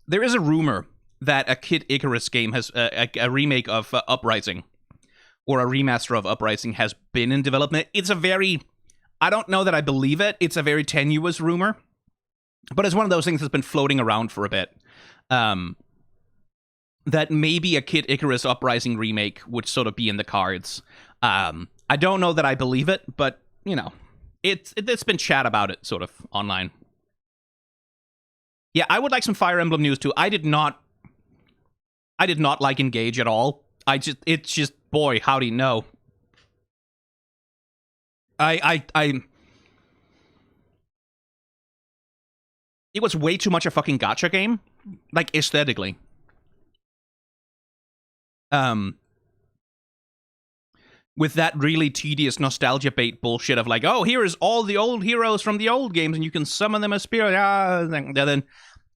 There is a rumor that a Kid Icarus game has a remake of Uprising or a remaster of Uprising has been in development. It's a very, I don't know that I believe it. It's a very tenuous rumor, but it's one of those things that's been floating around for a bit. That maybe a Kid Icarus Uprising remake would sort of be in the cards. I don't know that I believe it, but, you know, it's been chat about it sort of online. Yeah, I would like some Fire Emblem news too. I did not like Engage at all. It's just, boy, howdy, no. It was way too much a fucking gacha game, like aesthetically. With that really tedious nostalgia bait bullshit of like, oh, here is all the old heroes from the old games, and you can summon them as spirit. And then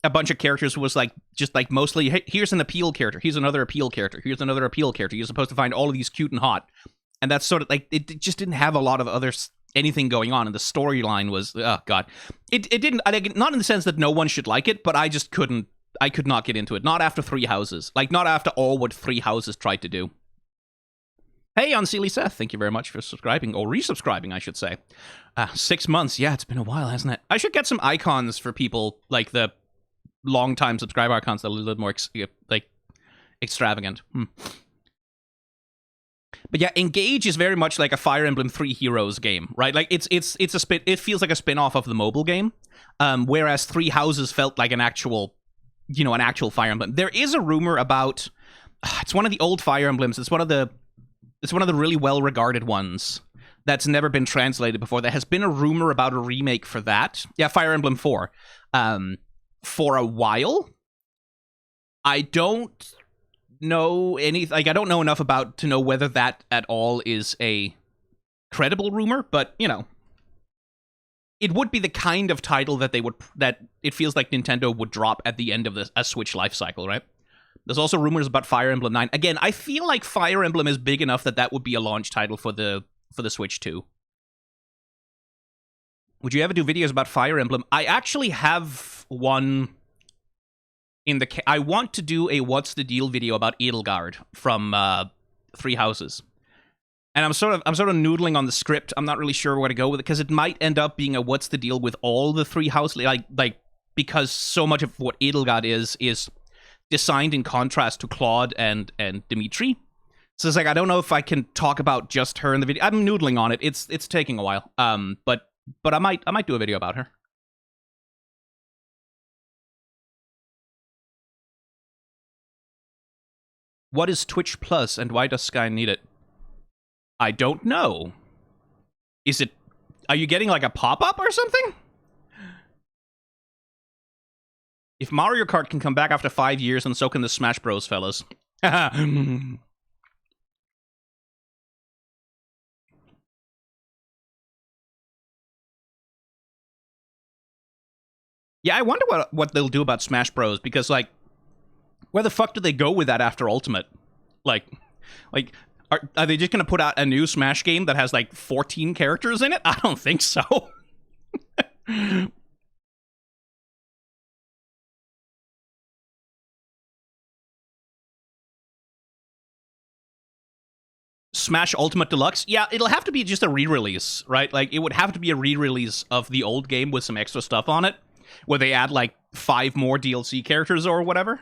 a bunch of characters was like, just like mostly, hey, here's an appeal character, here's another appeal character, here's another appeal character. You're supposed to find all of these cute and hot, and that's sort of like it just didn't have a lot of other anything going on, and the storyline was, oh god, it didn't. Not in the sense that no one should like it, but I just couldn't. I could not get into it. Not after Three Houses. Like, not after all what Three Houses tried to do. Hey, Unseelie Seth, thank you very much for subscribing, or resubscribing, I should say. 6 months, yeah, it's been a while, hasn't it? I should get some icons for people, like the long-time subscriber icons that are a little bit more, extravagant. But yeah, Engage is very much like a Fire Emblem Three Heroes game, right? Like, it's a spin. It feels like a spin-off of the mobile game, whereas Three Houses felt like an actual Fire Emblem. There is a rumor about, it's one of the old Fire Emblems. It's one of the really well-regarded ones that's never been translated before. There has been a rumor about a remake for that. Yeah, Fire Emblem 4. For a while. I don't know I don't know enough about to know whether that at all is a credible rumor, but, you know, it would be the kind of title that it feels like Nintendo would drop at the end of a Switch life cycle, right? There's also rumors about Fire Emblem 9. Again, I feel like Fire Emblem is big enough that would be a launch title for the Switch too. Would you ever do videos about Fire Emblem? I actually have one in I want to do a What's the Deal video about Edelgard from Three Houses. And I'm sort of noodling on the script. I'm not really sure where to go with it, because it might end up being a What's the Deal with all the Three Houses, like because so much of what Edelgard is designed in contrast to Claude and Dimitri. So it's like, I don't know if I can talk about just her in the video. I'm noodling on it. It's taking a while. But I might do a video about her. What is Twitch Plus and why does Sky need it? I don't know. Are you getting like a pop-up or something? If Mario Kart can come back after 5 years, and so can the Smash Bros, fellas. Yeah, I wonder what they'll do about Smash Bros, because, like, where the fuck do they go with that after Ultimate? Like, are they just gonna put out a new Smash game that has, like, 14 characters in it? I don't think so. Smash Ultimate Deluxe? Yeah, it'll have to be just a re-release, right? Like, it would have to be a re-release of the old game with some extra stuff on it, where they add, like, 5 more DLC characters or whatever.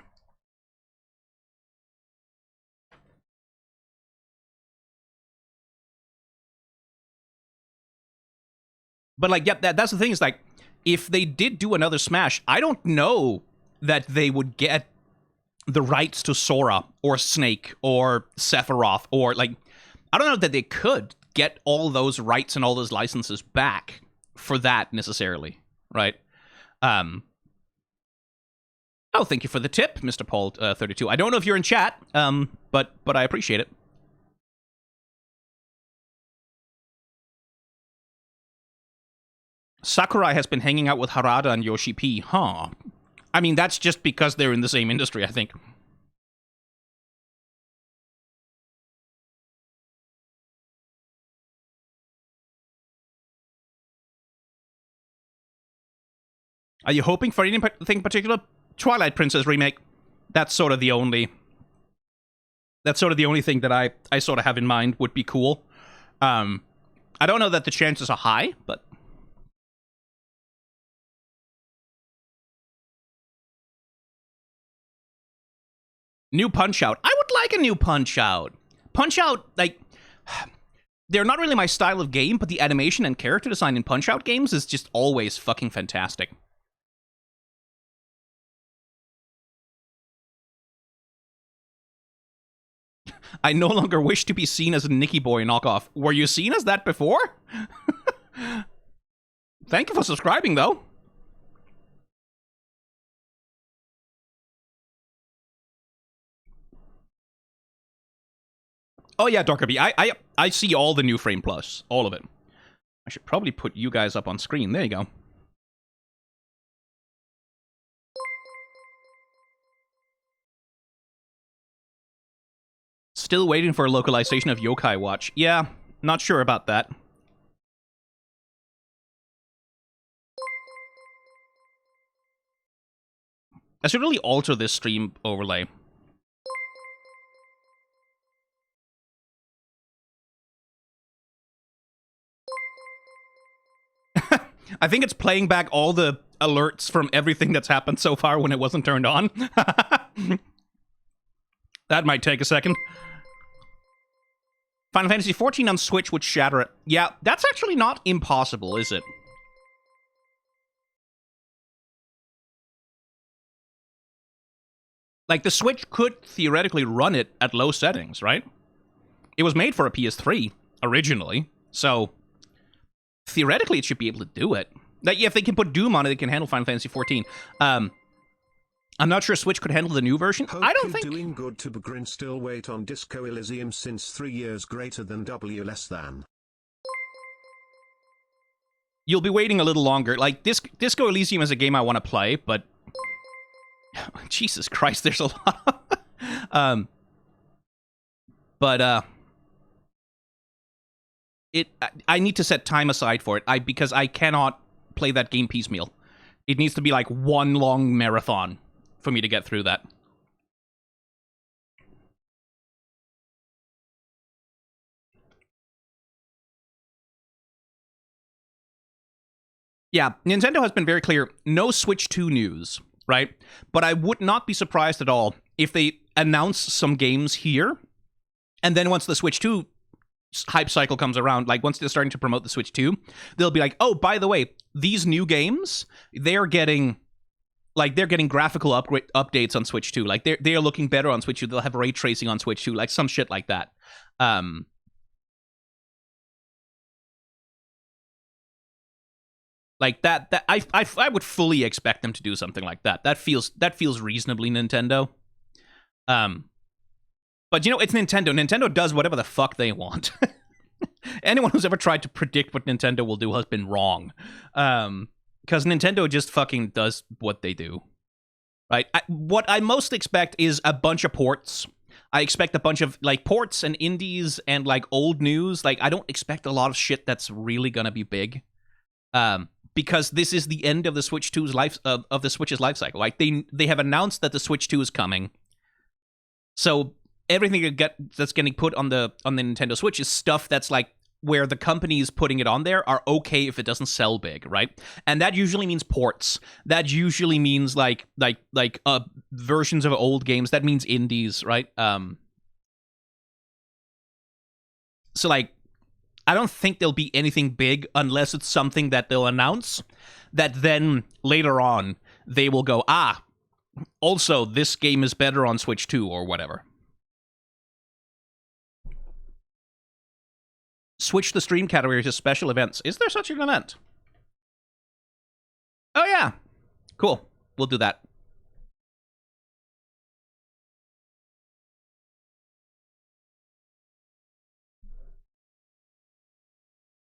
But, like, yeah, that's the thing, is, like, if they did do another Smash, I don't know that they would get the rights to Sora, or Snake, or Sephiroth, or, like, I don't know that they could get all those rights and all those licenses back for that, necessarily, right? Oh, thank you for the tip, Mr. Paul 32. I don't know if you're in chat, but I appreciate it. Sakurai has been hanging out with Harada and Yoshi P. Huh. I mean, that's just because they're in the same industry, I think. Are you hoping for anything particular? Twilight Princess remake. That's sort of the only thing that I sort of have in mind would be cool. I don't know that the chances are high, but new Punch-Out. I would like a new Punch-Out. Punch-Out, like, they're not really my style of game, but the animation and character design in Punch-Out games is just always fucking fantastic. I no longer wish to be seen as a Nicky Boy knockoff. Were you seen as that before? Thank you for subscribing, though. Oh yeah, Dorkaby. I see all the new Frame Plus. All of it. I should probably put you guys up on screen. There you go. Still waiting for a localization of Yokai Watch. Yeah, not sure about that. I should really alter this stream overlay. I think it's playing back all the alerts from everything that's happened so far when it wasn't turned on. That might take a second. Final Fantasy XIV on Switch would shatter it. Yeah, that's actually not impossible, is it? Like, the Switch could theoretically run it at low settings, right? It was made for a PS3, originally, so theoretically it should be able to do it. Like, if they can put Doom on it, it can handle Final Fantasy XIV. I'm not sure Switch could handle the new version. Hope I don't think... doing good to Begrin still wait on Disco Elysium since 3 years greater than W less than. You'll be waiting a little longer. Like, Disco Elysium is a game I want to play, but... Jesus Christ, there's a lot of... I need to set time aside for it, because I cannot play that game piecemeal. It needs to be like one long marathon for me to get through that. Yeah, Nintendo has been very clear, no Switch 2 news, right? But I would not be surprised at all if they announce some games here, and then once the Switch 2 hype cycle comes around, like once they're starting to promote the Switch 2, they'll be like, oh, by the way, these new games, they're getting graphical updates on Switch 2. Like, they're looking better on Switch 2. They'll have ray tracing on Switch 2, like some shit like that. Like that I would fully expect them to do something like that. That feels reasonably Nintendo. But you know, it's Nintendo. Nintendo does whatever the fuck they want. Anyone who's ever tried to predict what Nintendo will do has been wrong. Because Nintendo just fucking does what they do. Right? What I most expect is a bunch of ports. I expect a bunch of, like, ports and indies and, like, old news. Like, I don't expect a lot of shit that's really gonna be big. Because this is the end of the Switch 2's life, of the Switch's life cycle. Like, they have announced that the Switch 2 is coming. So everything that's getting put on the Nintendo Switch is stuff that's like where the companies putting it on there are okay if it doesn't sell big, right? And that usually means ports. That usually means like versions of old games. That means indies, right? So like, I don't think there'll be anything big unless it's something that they'll announce that then later on they will go, also this game is better on Switch 2 or whatever. Switch the stream category to special events. Is there such an event? Oh yeah. Cool. We'll do that.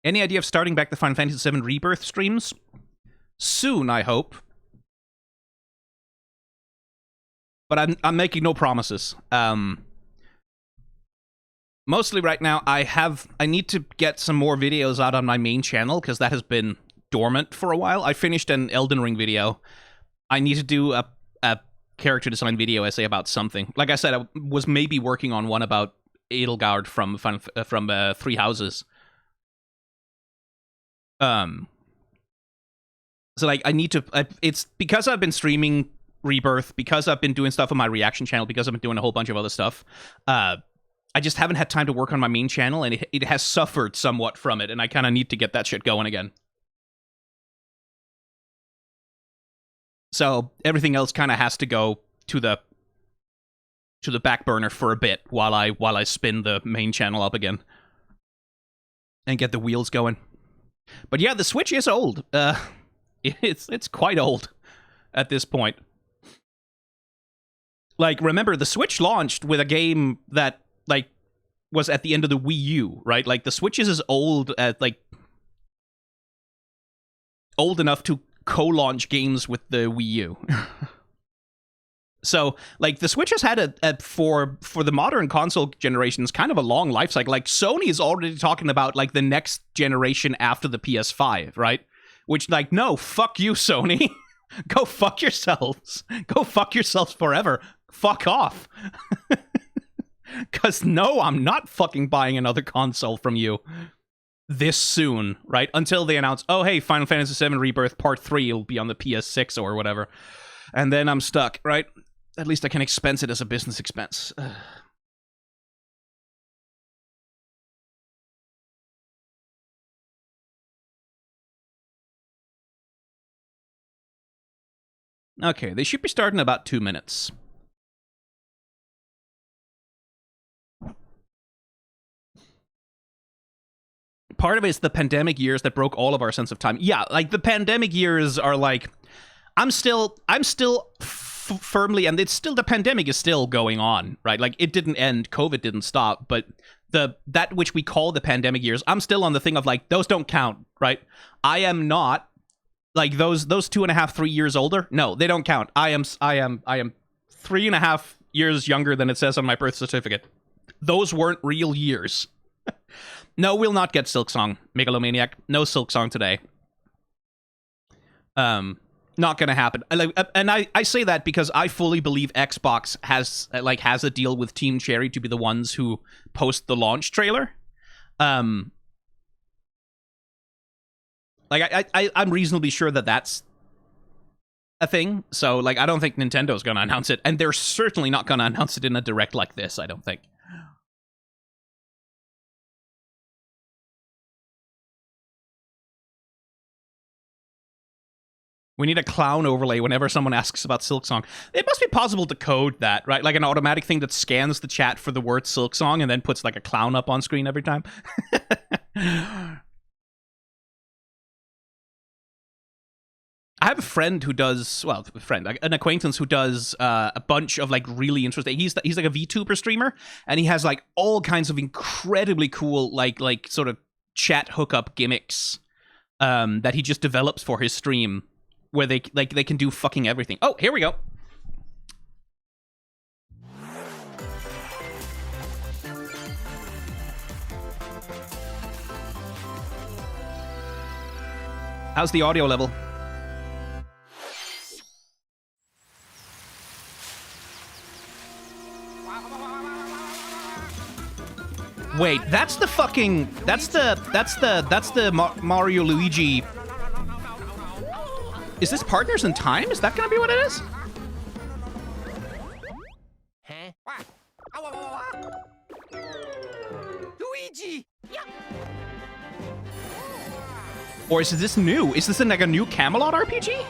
Any idea of starting back the Final Fantasy VII Rebirth streams? Soon, I hope. But I'm making no promises. Mostly right now, I need to get some more videos out on my main channel, because that has been dormant for a while. I finished an Elden Ring video. I need to do a character design video essay about something. Like I said, I was maybe working on one about Edelgard from Three Houses. So like I need to. It's because I've been streaming Rebirth, because I've been doing stuff on my reaction channel, because I've been doing a whole bunch of other stuff. I just haven't had time to work on my main channel, and it has suffered somewhat from it, and I kind of need to get that shit going again. So everything else kind of has to go to the back burner for a bit while I spin the main channel up again and get the wheels going. But yeah, the Switch is old. It's quite old at this point. Like, remember, the Switch launched with a game that, like, was at the end of the Wii U, right? Like, the Switch is as old as, like, old enough to co-launch games with the Wii U. So, like, the Switch has had for the modern console generations, kind of a long life cycle. Like, Sony is already talking about, like, the next generation after the PS5, right? Which, like, no, fuck you, Sony. Go fuck yourselves. Go fuck yourselves forever. Fuck off. Because, no, I'm not fucking buying another console from you this soon, right? Until they announce, oh, hey, Final Fantasy VII Rebirth Part 3 will be on the PS6 or whatever. And then I'm stuck, right? At least I can expense it as a business expense. Okay, they should be starting in about 2 minutes. Part of it is the pandemic years that broke all of our sense of time. Yeah, like, the pandemic years are like, I'm still firmly, and it's still, the pandemic is still going on, right? Like, it didn't end, COVID didn't stop, but that which we call the pandemic years, I'm still on the thing of, like, those don't count, right? I am not, like, those 2.5, 3 years older. No, they don't count. I am 3.5 years younger than it says on my birth certificate. Those weren't real years. No, we'll not get Silksong, Megalomaniac. No Silksong today. Not gonna happen. And I say that because I fully believe Xbox has a deal with Team Cherry to be the ones who post the launch trailer. I'm reasonably sure that that's a thing. So, like, I don't think Nintendo's gonna announce it, and they're certainly not gonna announce it in a direct like this, I don't think. We need a clown overlay whenever someone asks about Silksong. It must be possible to code that, right? Like an automatic thing that scans the chat for the word Silksong and then puts, like, a clown up on screen every time. I have a friend who does, well, an acquaintance who does a bunch of, like, really interesting, he's like a VTuber streamer, and he has, like, all kinds of incredibly cool, like sort of chat hookup gimmicks that he just develops for his stream, where they can do fucking everything. Oh, here we go. How's the audio level? Wait, that's the fucking, that's the Mario Luigi. Is this Partners in Time? Is that gonna be what it is? Luigi. Or is this new? Is this like a new Camelot RPG?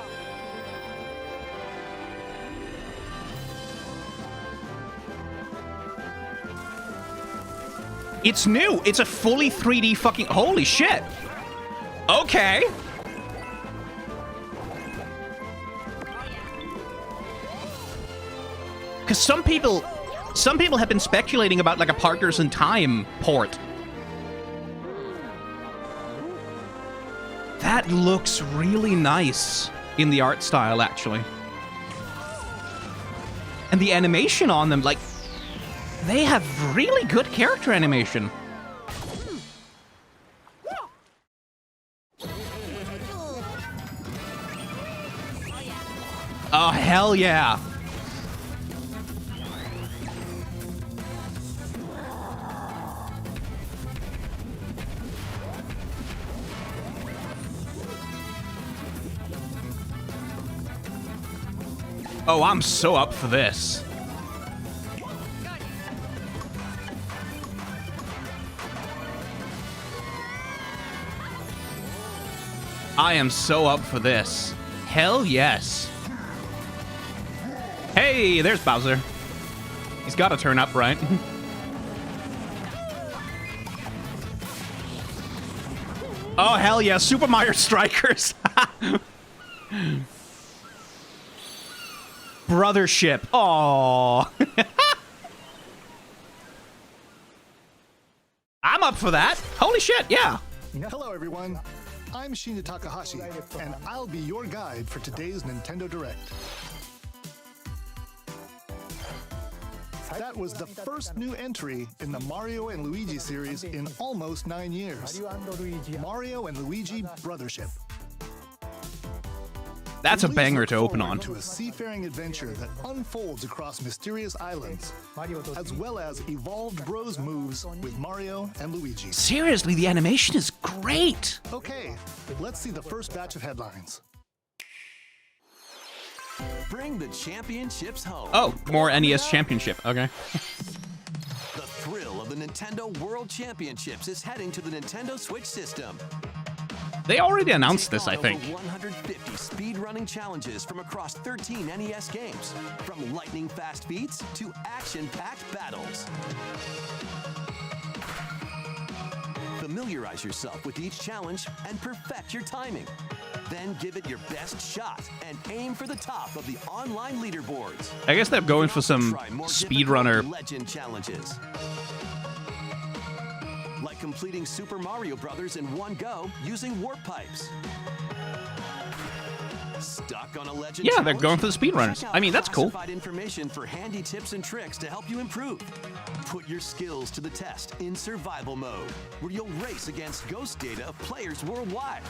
It's new. It's a fully 3D fucking, holy shit. Okay. Because some people have been speculating about, like, a Partners in Time port. That looks really nice in the art style, actually. And the animation on them, like, they have really good character animation. Oh, hell hell yeah. Oh, I'm so up for this. I am so up for this. Hell yes. Hey, there's Bowser. He's got to turn up, right? Oh, hell yeah. Super Mario Strikers. Brothership. Aww. I'm up for that. Holy shit, yeah. Hello, everyone. I'm Shinya Takahashi, and I'll be your guide for today's Nintendo Direct. That was the first new entry in the Mario and Luigi series in almost 9 years. Mario and Luigi Brothership. That's a banger to open on. To a seafaring adventure that unfolds across mysterious islands, as well as evolved Bros moves with Mario and Luigi. Seriously, the animation is great. Okay, let's see the first batch of headlines. Bring the championships home. Oh, more NES Championship. Okay. The thrill of the Nintendo World Championships is heading to the Nintendo Switch system. They already announced this, I think. Over 150 speedrunning challenges from across 13 NES games, from lightning-fast feats to action-packed battles. Familiarize yourself with each challenge and perfect your timing. Then give it your best shot and aim for the top of the online leaderboards. I guess they're going for some speedrunner legend challenges. Like completing Super Mario Brothers in one go using warp pipes. Stuck on a legend Yeah, they're challenge? going for the speedrunners. Check out I mean, that's cool. classified information for handy tips and tricks to help you improve. Put your skills to the test in survival mode, where you'll race against ghost data of players worldwide.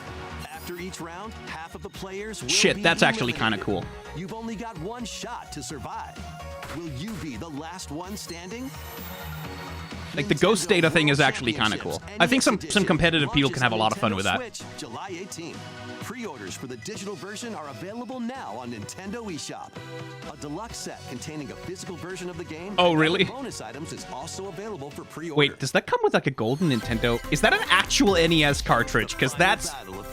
After each round, half of the players will Shit, be that's actually kind of eliminated. cool. You've only got one shot to survive. Will you be the last one standing? Like, the ghost data thing is actually kind of cool. I think some competitive people can have a lot of fun with that. Switch, July 18th. Pre-orders for the digital version are available now on Nintendo eShop. A deluxe set containing a physical version of the game. Oh, and really? other bonus items is also available for pre-order. Wait, does that come with, like, a golden Nintendo? Is that an actual NES cartridge? Because that's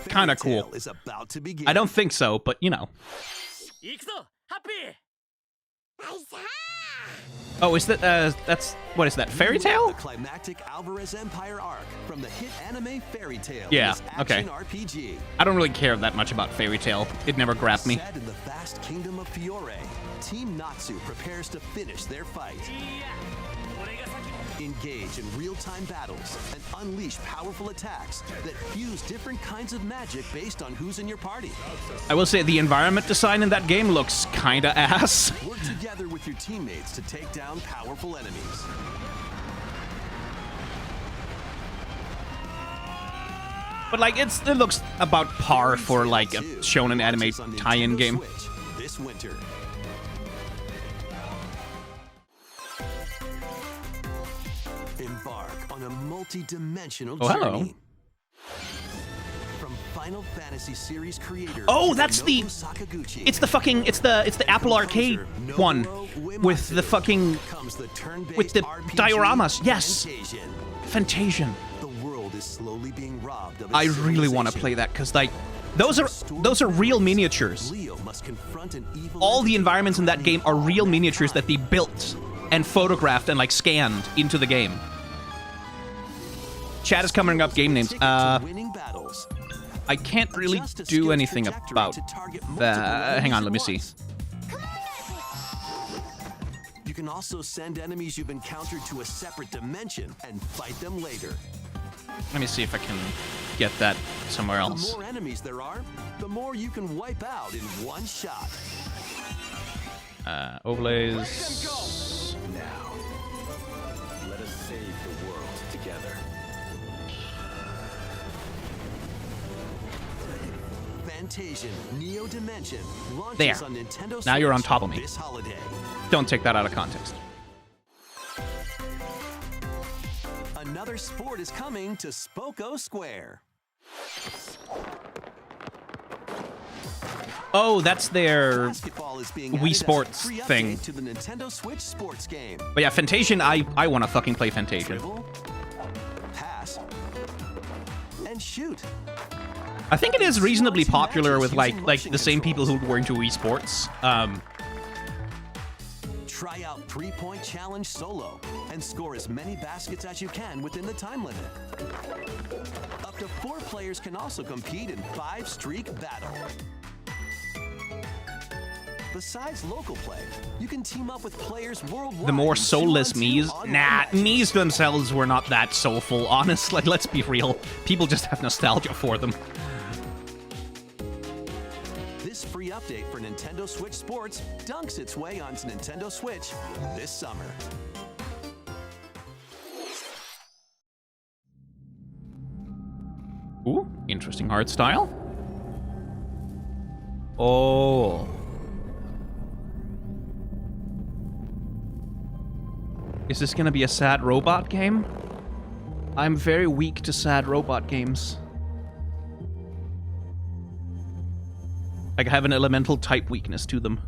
kind of cool. Is about to begin. I don't think so, but, you know. Oh, is that, that's, what is that, Fairy Tail? The climactic Alvarez Empire arc from the hit anime Fairy Tail. Yeah, this action okay. RPG. I don't really care that much about Fairy Tail. It never grabbed me. Set in the vast kingdom of Fiore, Team Natsu prepares to finish their fight. Engage in real-time battles and unleash powerful attacks that fuse different kinds of magic based on who's in your party. I will say the environment design in that game looks kinda ass. Work together with your teammates to take down powerful enemies. But, like, it looks about par for, like, a shonen anime tie-in game. Switch this winter. Embark on a multi-dimensional Oh, hello. journey. From Final Fantasy series creator. Oh, that's the... Sakaguchi. It's the fucking... It's the Apple Arcade one. With the fucking... Comes the turn-based With the RPG dioramas. Yes. Fantasian. Fantasian. The world is slowly being robbed of its I really want to civilization. play that, because, like... Those are real miniatures. Leo must confront an evil All the entity environments in that game are real miniatures that they built and photographed and, like, scanned into the game. Chat is coming up game names. Ticket to winning battles. I can't really Adjust a do skill's anything trajectory about to target multiple that. Hang on, let me enemies see. at once. You can also send enemies you've encountered to a separate dimension and fight them later. Let me see if I can get that somewhere The else. more enemies there are, the more you can wipe out in one shot. Overlays. Now, let us save the world together. Fantasian Neo Dimension launches There. on Nintendo Now you're on Switch top of me. this holiday. Don't take that out of context. Another sport is coming to Spoko Square. Oh, that's their Basketball is being Wii added as a Sports free thing. update to the Nintendo Switch sports game. But yeah, Fantasian, I want to fucking play Fantasian. Dribble, pass, and shoot. I think it is reasonably popular with like the same people who were into Wii Sports. Try out 3-point challenge solo and score as many baskets as you can within the time limit. Up to 4 players can also compete in 5-streak battle. Besides local play, you can team up with players worldwide. The more in 2-on-2 soulless Mii's, online nah, matches. Mii's themselves were not that soulful. Honestly, let's be real. People just have nostalgia for them. This free update for Nintendo Switch Sports dunks its way onto Nintendo Switch this summer. Ooh, interesting art style. Oh. Is this gonna be a sad robot game? I'm very weak to sad robot games. Like, I have an elemental type weakness to them.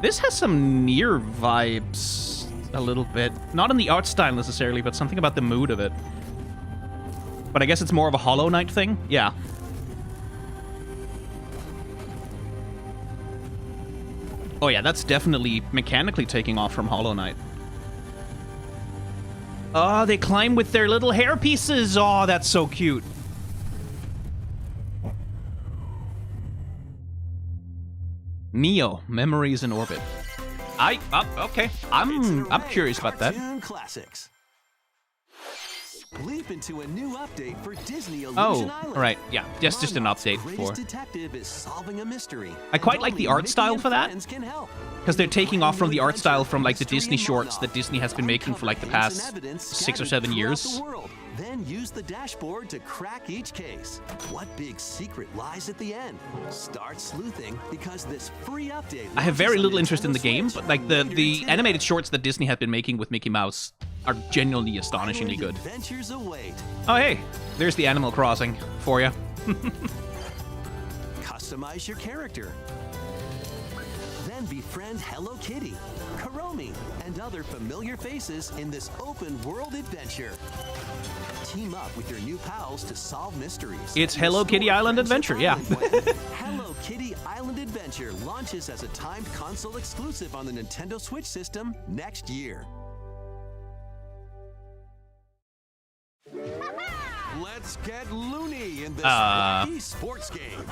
This has some Nier vibes a little bit. Not in the art style necessarily, but something about the mood of it. But I guess it's more of a Hollow Knight thing? Yeah. Oh yeah, that's definitely mechanically taking off from Hollow Knight. Oh, they climb with their little hair pieces. Oh, that's so cute. Neo, Memories in Orbit. Okay. I'm curious about that. Cartoon classics. Leap into a new update for Disney Illusion Oh, Island. right. Yeah, just an Monarch's update greatest for. detective is solving a mystery. I quite like the Only art Mickey style and for that, friends can help. because they're taking off from the art style from like the Mystery Disney and shorts Monarch. that Disney has been making for like the Uncover hints past and evidence 6 or scattered 7 throughout years. the world. Then use the dashboard to crack each case. What big secret lies at the end? Start sleuthing because this free update. I have very launches on little interest in the Nintendo game, Switch but like the later today. animated shorts that Disney have been making with Mickey Mouse are genuinely astonishingly Island good. Adventures await. Oh hey, there's the Animal Crossing for you. Customize your character. Then befriend Hello Kitty, Karomi, and other familiar faces in this open world adventure. Team up with your new pals to solve mysteries. It's Hello Restore Kitty Island Friendship Adventure, yeah. Island when Hello Kitty Island Adventure launches as a timed console exclusive on the Nintendo Switch system next year. Let's get loony in this wacky sports game.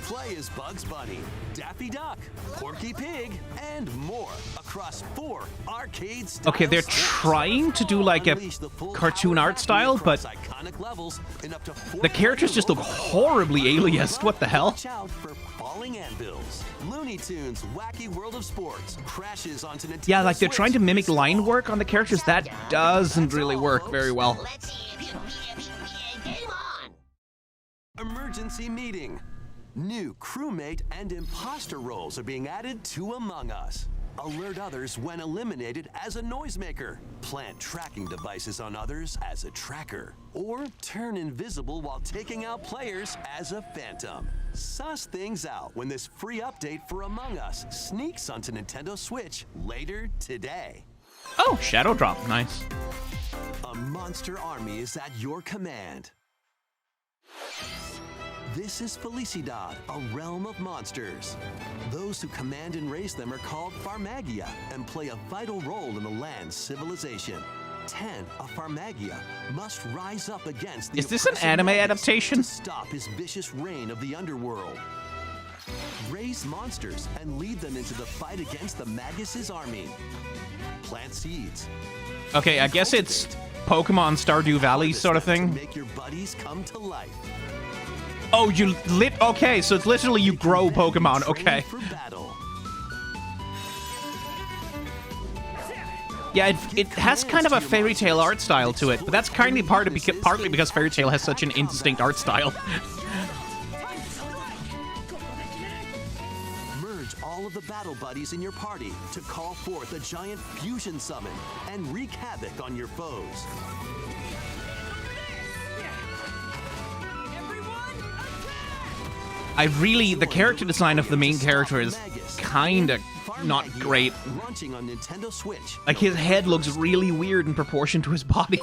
Play as Bugs Bunny, Daffy Duck, Porky Pig, and more across 4 arcade style Okay, they're sports. trying to do like a Unleash the full cartoon power art of style, across but iconic levels in up to 4 the characters just look horribly aliased. What the hell? Watch out for falling anvils. Looney Tunes Wacky World of Sports crashes onto Nintendo Yeah, like they're Switch trying to mimic this line fall. work on the characters. That doesn't really work very well. Game on! Emergency meeting. New crewmate and imposter roles are being added to Among Us. Alert others when eliminated as a noisemaker. Plant tracking devices on others as a tracker. Or turn invisible while taking out players as a phantom. Suss things out when this free update for Among Us sneaks onto Nintendo Switch later today. Oh, Shadow Drop, nice. A monster army is at your command. This is Felicidad, a realm of monsters. Those who command and raise them are called Farmagia and play a vital role in the land's civilization. 10 of Farmagia must rise up against the Is this an oppressive anime Magus adaptation? to stop his vicious reign of the underworld. Raise monsters and lead them into the fight against the Magus' army. Plant seeds. Okay, I guess it's Pokemon Stardew Valley Harvest sort of them to thing. make your buddies come to life. Oh, you lit. Okay, so it's literally you grow Then be Pokemon. trained Okay. for battle. Yeah, it has kind of a fairy tale art style to it, but that's kindly partly because fairy tale has such an indistinct art style. Merge all of the battle buddies in your party to call forth a giant fusion summon and wreak havoc on your foes. The character design of the main character is kinda not great. Launching on Nintendo Switch. Like, his head looks really weird in proportion to his body.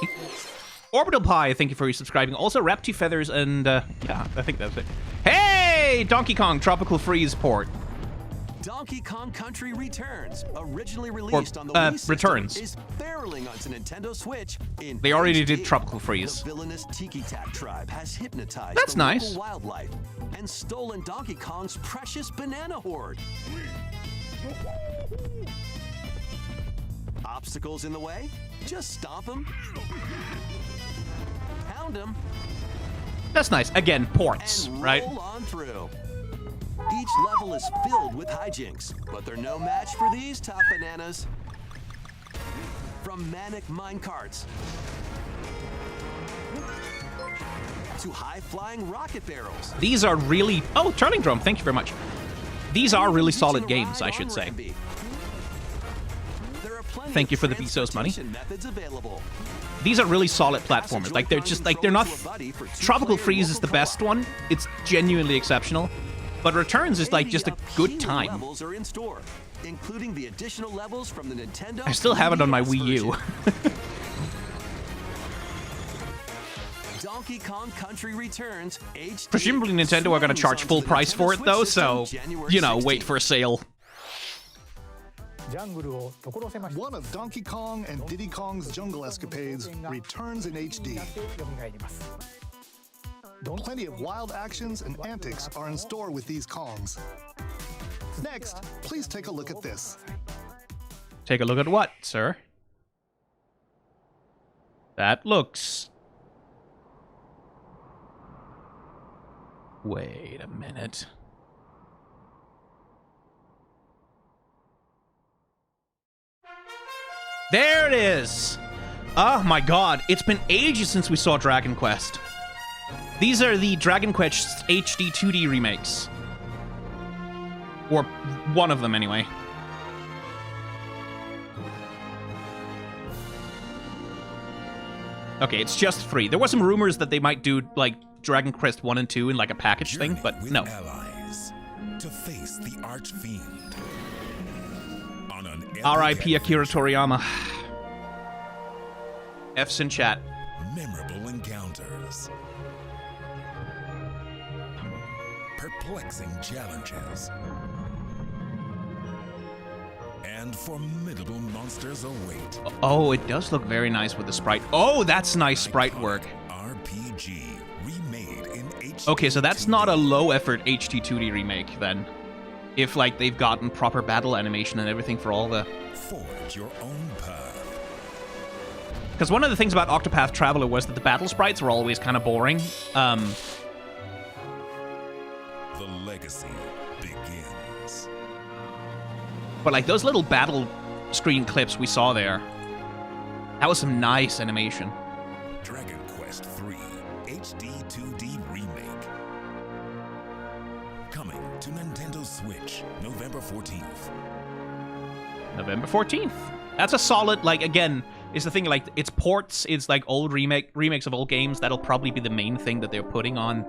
Orbital Pie, thank you for subscribing. Also, Rapti Feathers and, yeah, I think that's it. Hey! Donkey Kong Tropical Freeze port. Donkey Kong Country Returns, originally released on the Wii system, Returns. is barreling onto Nintendo Switch in They already HD. did Tropical Freeze. The villainous Tiki Tak tribe has hypnotized That's the nice. local wildlife and stolen Donkey Kong's precious banana hoard. Obstacles in the way? Just stomp them. Pound them. That's nice. Again, ports, And right? roll on through. Each level is filled with hijinks, but they're no match for these top bananas. From manic minecarts to high-flying rocket barrels. These are really... Oh, Turning Drum, thank you very much. These are really solid games, I should say. Thank you for the Bezos money. These are really solid platformers. Like, they're not... Tropical Freeze is the best one. It's genuinely exceptional. But Returns is, like, just a good time. Levels are in store, including the additional levels from the Nintendo. I still have it on my Wii U. Donkey Kong Country Returns HD. Presumably Nintendo are going to charge full price for it, though, so, you know, wait for a sale. One of Donkey Kong and Diddy Kong's jungle escapades returns in HD. Plenty of wild actions and antics are in store with these Kongs. Next, please take a look at this. Take a look at what, sir? That looks... Wait a minute. There it is! Oh my god, it's been ages since we saw Dragon Quest. These are the Dragon Quest HD 2D remakes. Or one of them, anyway. Okay, it's just 3. There were some rumors that they might do, like, Dragon Quest 1 and 2 in, like, a package thing, but no. Allies to face the arch-fiend. On an R.I.P. Akira Toriyama. F's in chat. memorable encounters. Perplexing challenges. And formidable monsters await. Oh, it does look very nice with the sprite. Oh, that's nice sprite work. RPG remade in HD. Okay, so that's not a low-effort HD 2D remake, then. If, like, they've gotten proper battle animation and everything for all the... Forge your own path. Because one of the things about Octopath Traveler was that the battle sprites were always kind of boring. The legacy begins. But, like, those little battle screen clips we saw there, that was some nice animation. Dragon Quest III HD 2D Remake. Coming to Nintendo Switch, November 14th. November 14th. That's a solid, like, again, it's the thing, like, it's ports, it's, like, old remakes of old games. That'll probably be the main thing that they're putting on.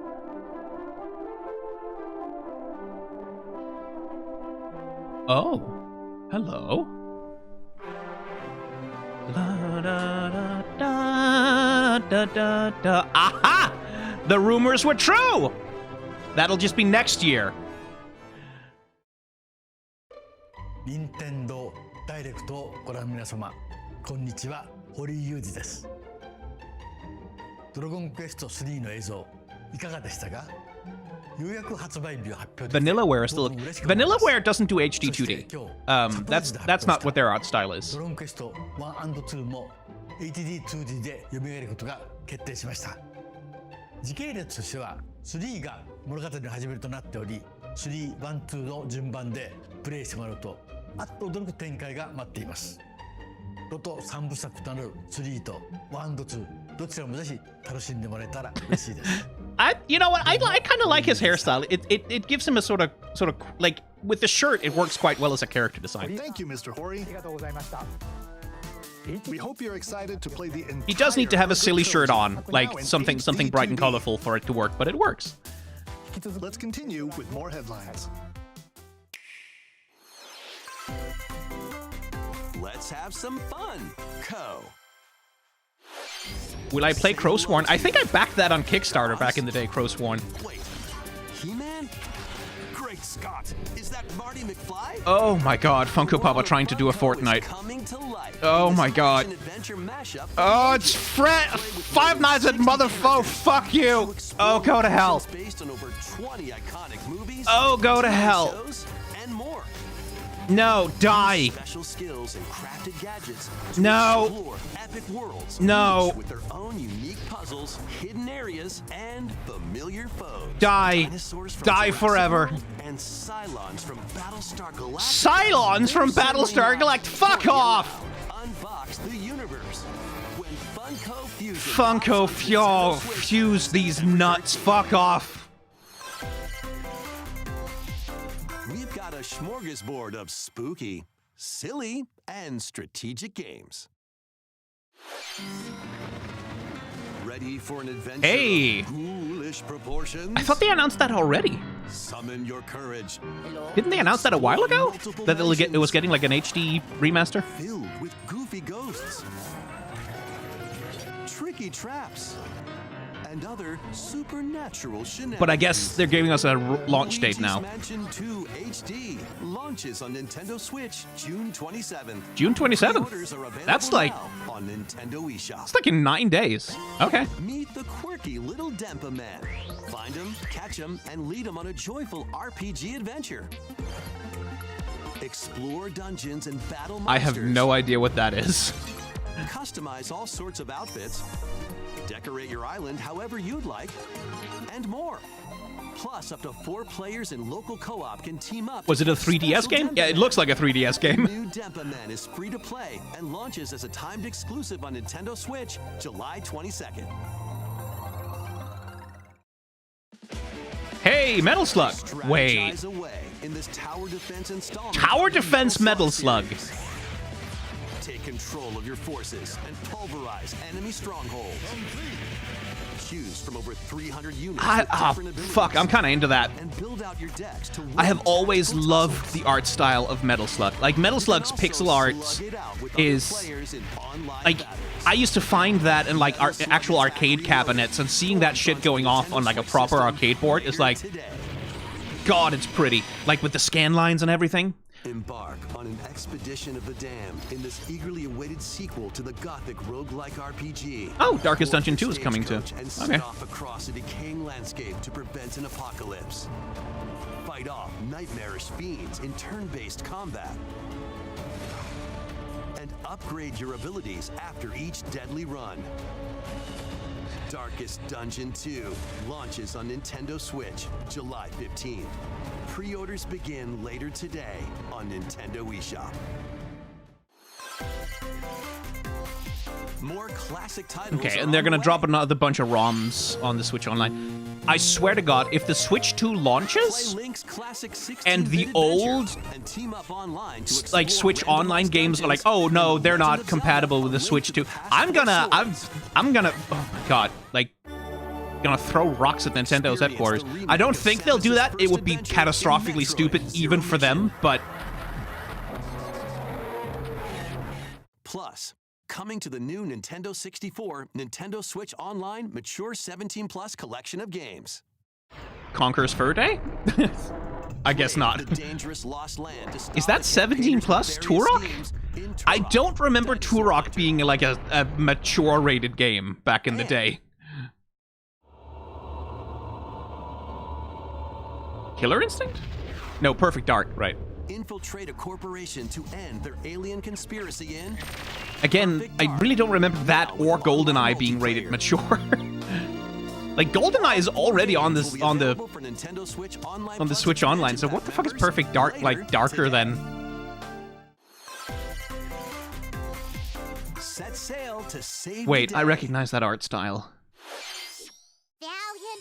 Oh. Hello. Da, da, da, da, da, da, da. Aha! The rumors were true! That'll just be next year. 任天堂ダイレクトをご覧の皆様、こんにちは、堀井雄二です。ドラゴンクエスト3の映像、いかがでしたか？ようやく発売日を発表できて Vanillaware is still... 僕も嬉しく思います。 Vanillaware doesn't do HD そして 2D. 今日 That's not what their art style is. ドラゴンクエスト1 and 2も HD2D で蘇ることが決定しました。時系列としては3が物語の始めるとなっており、3、1、2の順番でプレイしてもらうとあっと驚く展開が待っています。ロト3部作となる3と1と2どちらもぜひ楽しんでもらえたら嬉しいです。You know what? I kind of like his hairstyle. It gives him a sort of like with the shirt, it works quite well as a character design. Thank you, Mr. Hori. We hope you're excited to play the entire He does need to have a silly shirt on, trilogy, like now in something bright and HD2D. colorful for it to work, but it works. Let's continue with more headlines. Let's have some fun, Co. Will I play Crowsworn? I think I backed that on Kickstarter back in the day, Crowsworn. Wait, He-Man? Great Scott! Is that Marty McFly? Oh my god, Funko Papa trying to do a Fortnite. Coming to life Oh in this my god. action-adventure mashup Oh, it's Five Nights at Motherfucker. Fuck you. Oh, go to hell. Based on over 20 iconic movies, Oh, go to hell. shows, and more. No, die. Special skills and crafted gadgets to No. explore epic worlds, No. each with their own unique puzzles, hidden areas, and familiar foes. Die. Dinosaurs from Die Jurassic forever. World and Cylons from Battlestar Galactica. Cylons from Battlestar Galactica. Fuck off. Unbox the universe. When Funko Fusion Funko drops on Nintendo Switch, fuse these nuts. Fuck off. We've got a smorgasbord of spooky, silly, and strategic games. Ready for an adventure Hey. of ghoulish proportions? I thought they announced that already. Summon your courage. Didn't they announce that a while ago? That it was getting like an HD remaster? Filled with goofy ghosts, tricky traps, and other supernatural shenanigans. But I guess they're giving us a launch date Luigi's now. Mansion 2 HD launches on Nintendo Switch June 27th. June 27th. Pre-orders are available That's like now on Nintendo eShop. it's like in 9 days. Okay. Meet the quirky little Dempa Man. Find him, catch him, and lead him on a joyful RPG adventure. Explore dungeons and battle monsters. I have no idea what that is. Customize all sorts of outfits. Decorate your island however you'd like. And more. Plus, up to 4 players in local co-op can team up. Was it a for 3DS special game? Dempa Yeah, it Man. looks like a 3DS game. New Dempa Man is free to play and launches as a timed exclusive on Nintendo Switch July 22nd. Hey, Metal Slug. Wait. Strategize away in this tower defense installment. Tower of the Defense Metal Slug. series. Take control of your forces and pulverize enemy strongholds. Choose from over 300 units with different abilities. Fuck, I'm kind of into that. And build out your decks to I have win always tactical loved tussles. the art style of Metal Slug. Like, Metal You can Slug's also pixel art slug it out with other is... players in online Like, battles. I used to find that in, like, actual arcade cabinets, and seeing that shit going off on, like, a proper arcade board is like... Today. God, it's pretty. Like, with the scan lines and everything. Embark on an expedition of the damned in this eagerly awaited sequel to the gothic roguelike RPG. Oh, Darkest Board Dungeon your 2 is coming too. stagecoach And Okay. set off across a decaying landscape to prevent an apocalypse. Fight off nightmarish fiends in turn-based combat. And upgrade your abilities after each deadly run. Darkest Dungeon 2 launches on Nintendo Switch July 15th. Pre-orders begin later today on Nintendo eShop. More classic titles. Okay, are and they're on gonna the drop way. another bunch of ROMs on the Switch Online. I swear to God, if the Switch 2 launches, Play Link's classic 16-bit and the adventure old, and team up online to like, explore Switch randomized Online games are like, dungeons oh no, and they're Legend not of compatible Zelda: with the A Link Switch to 2. the Past I'm with gonna, Swords. I'm gonna, oh my God, like, gonna throw rocks at Nintendo's headquarters. I don't think they'll do that. It would be catastrophically stupid even for them, but Plus, coming to the new Nintendo 64, Nintendo Switch Online Mature 17 Plus collection of games. Conqueror's Fur Day? I guess Brave not. the dangerous lost land to stop Is that the 17 invaders plus with various Turok? schemes in I Turok, don't remember Dinosaur Turok Hunter. being like a mature rated game back in the day. Killer Instinct? No, Perfect Dark, right. Infiltrate a corporation to end their alien conspiracy in Again, I really don't remember that or GoldenEye being rated mature. Like, GoldenEye is already on will this be on the available for Nintendo Switch Online on the Plus Switch Online. So expansion what the pack fuck is members Perfect Dark later like darker today. than? out to save Wait, the day. I recognize that art style.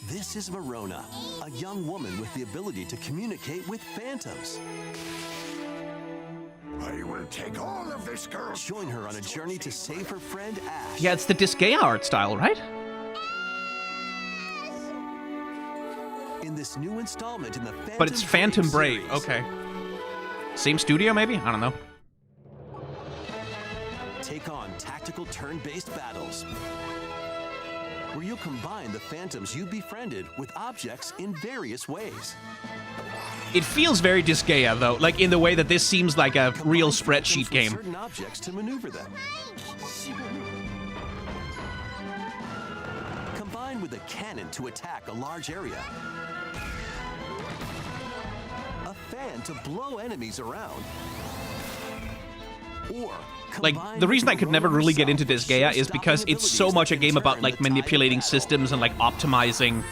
This is Verona, a young woman with the ability to communicate with phantoms. I will take all of this girl. Join her on a journey to save her friend Ash. Yeah, it's the Disgaea art style, right? In this new installment in the But it's Phantom Brave. series. Okay. Same studio, maybe? I don't know. Take on tactical turn-based battles, where you'll combine the phantoms you befriended with objects in various ways. It feels very Disgaea, though, like in the way that this seems like a real Combine spreadsheet phantoms with game. certain objects to maneuver them. Combine with a cannon to attack a large area. A fan to blow enemies around. Or Like, the reason I could never really get into Disgaea is because it's so much a game about, like, manipulating systems and, like, optimizing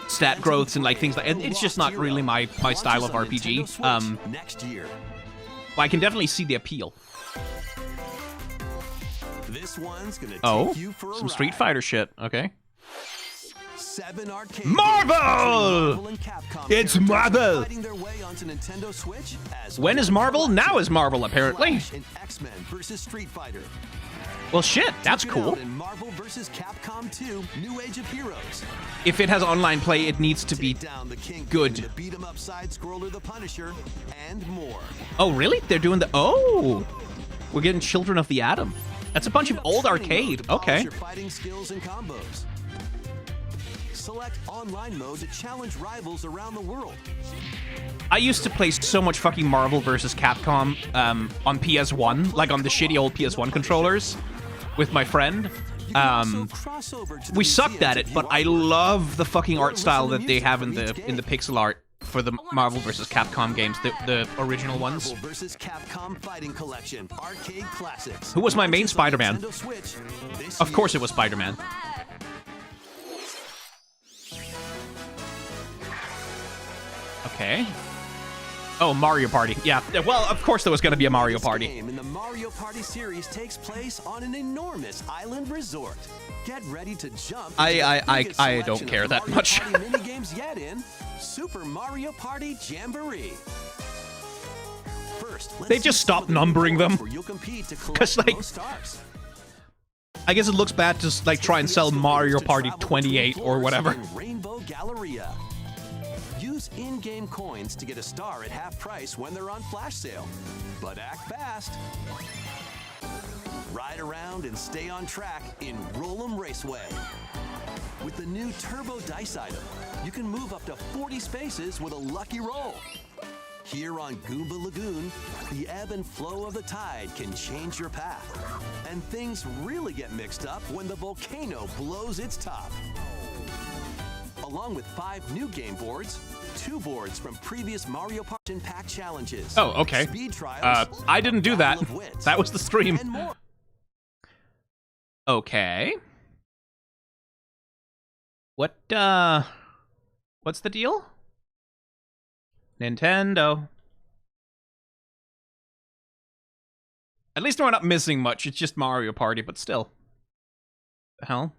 stat growths and, like, things like... And it's just not really my style of RPG. Next year. I can definitely see the appeal. This one's gonna Oh, take you for a some Street ride. Fighter shit. Okay. 7 arcade Marvel! games featuring and Capcom It's characters Marvel! fighting their way onto Nintendo Switch as When is Marvel? Now is Marvel, apparently. Flash and X-Men versus Street Fighter. Well, shit, that's Check it cool. out in Marvel versus Capcom 2: New Age of Heroes. If it has online play, it needs to be... Take down the King good. the beat 'em up side scroller The Punisher and more. Oh, really? They're doing the... Oh! We're getting Children of the Atom. That's a bunch of old Training mode arcade. to polish Okay. your fighting skills and combos. Select online mode to challenge rivals around the world. I used to play so much fucking Marvel vs. Capcom on PS1, like on the shitty old PS1 controllers, with my friend. You can also cross over to the We sucked museums at it, if but you I want. love the fucking Or art style listen to that they music have from in each the game. pixel art for the Marvel vs. Capcom games, the original ones. Marvel vs. Capcom Fighting Collection Arcade Classics. Who was my main Launches on Spider-Man? Nintendo Switch this Of course year. it was Spider-Man. Okay. Oh, Mario Party. Yeah, well, of course there was going to be a Mario This Party. game in the Mario Party series takes place on an enormous island resort. Get ready to jump. I don't care that much. Mini games yet in Super Mario Party Jamboree. First, let's They see just some stopped of the numbering boards them. where you'll compete to 'Cause, collect like, the most stars. I guess it looks bad to, like, try and sell Mario To Party travel 28 between or floors whatever. in Rainbow Galleria. Use in-game coins to get a star at half price when they're on flash sale. But act fast. Ride around and stay on track in Roll'em Raceway. With the new Turbo Dice item, you can move up to 40 spaces with a lucky roll. Here on Goomba Lagoon, the ebb and flow of the tide can change your path. And things really get mixed up when the volcano blows its top. Along with 5 new game boards, 2 boards from previous Mario Party Pack challenges. Oh, okay. Speed trials. I didn't do that. Battle of Wits, That was the stream. and more. Okay. What's the deal? Nintendo. At least we're not missing much. It's just Mario Party, but still. The hell?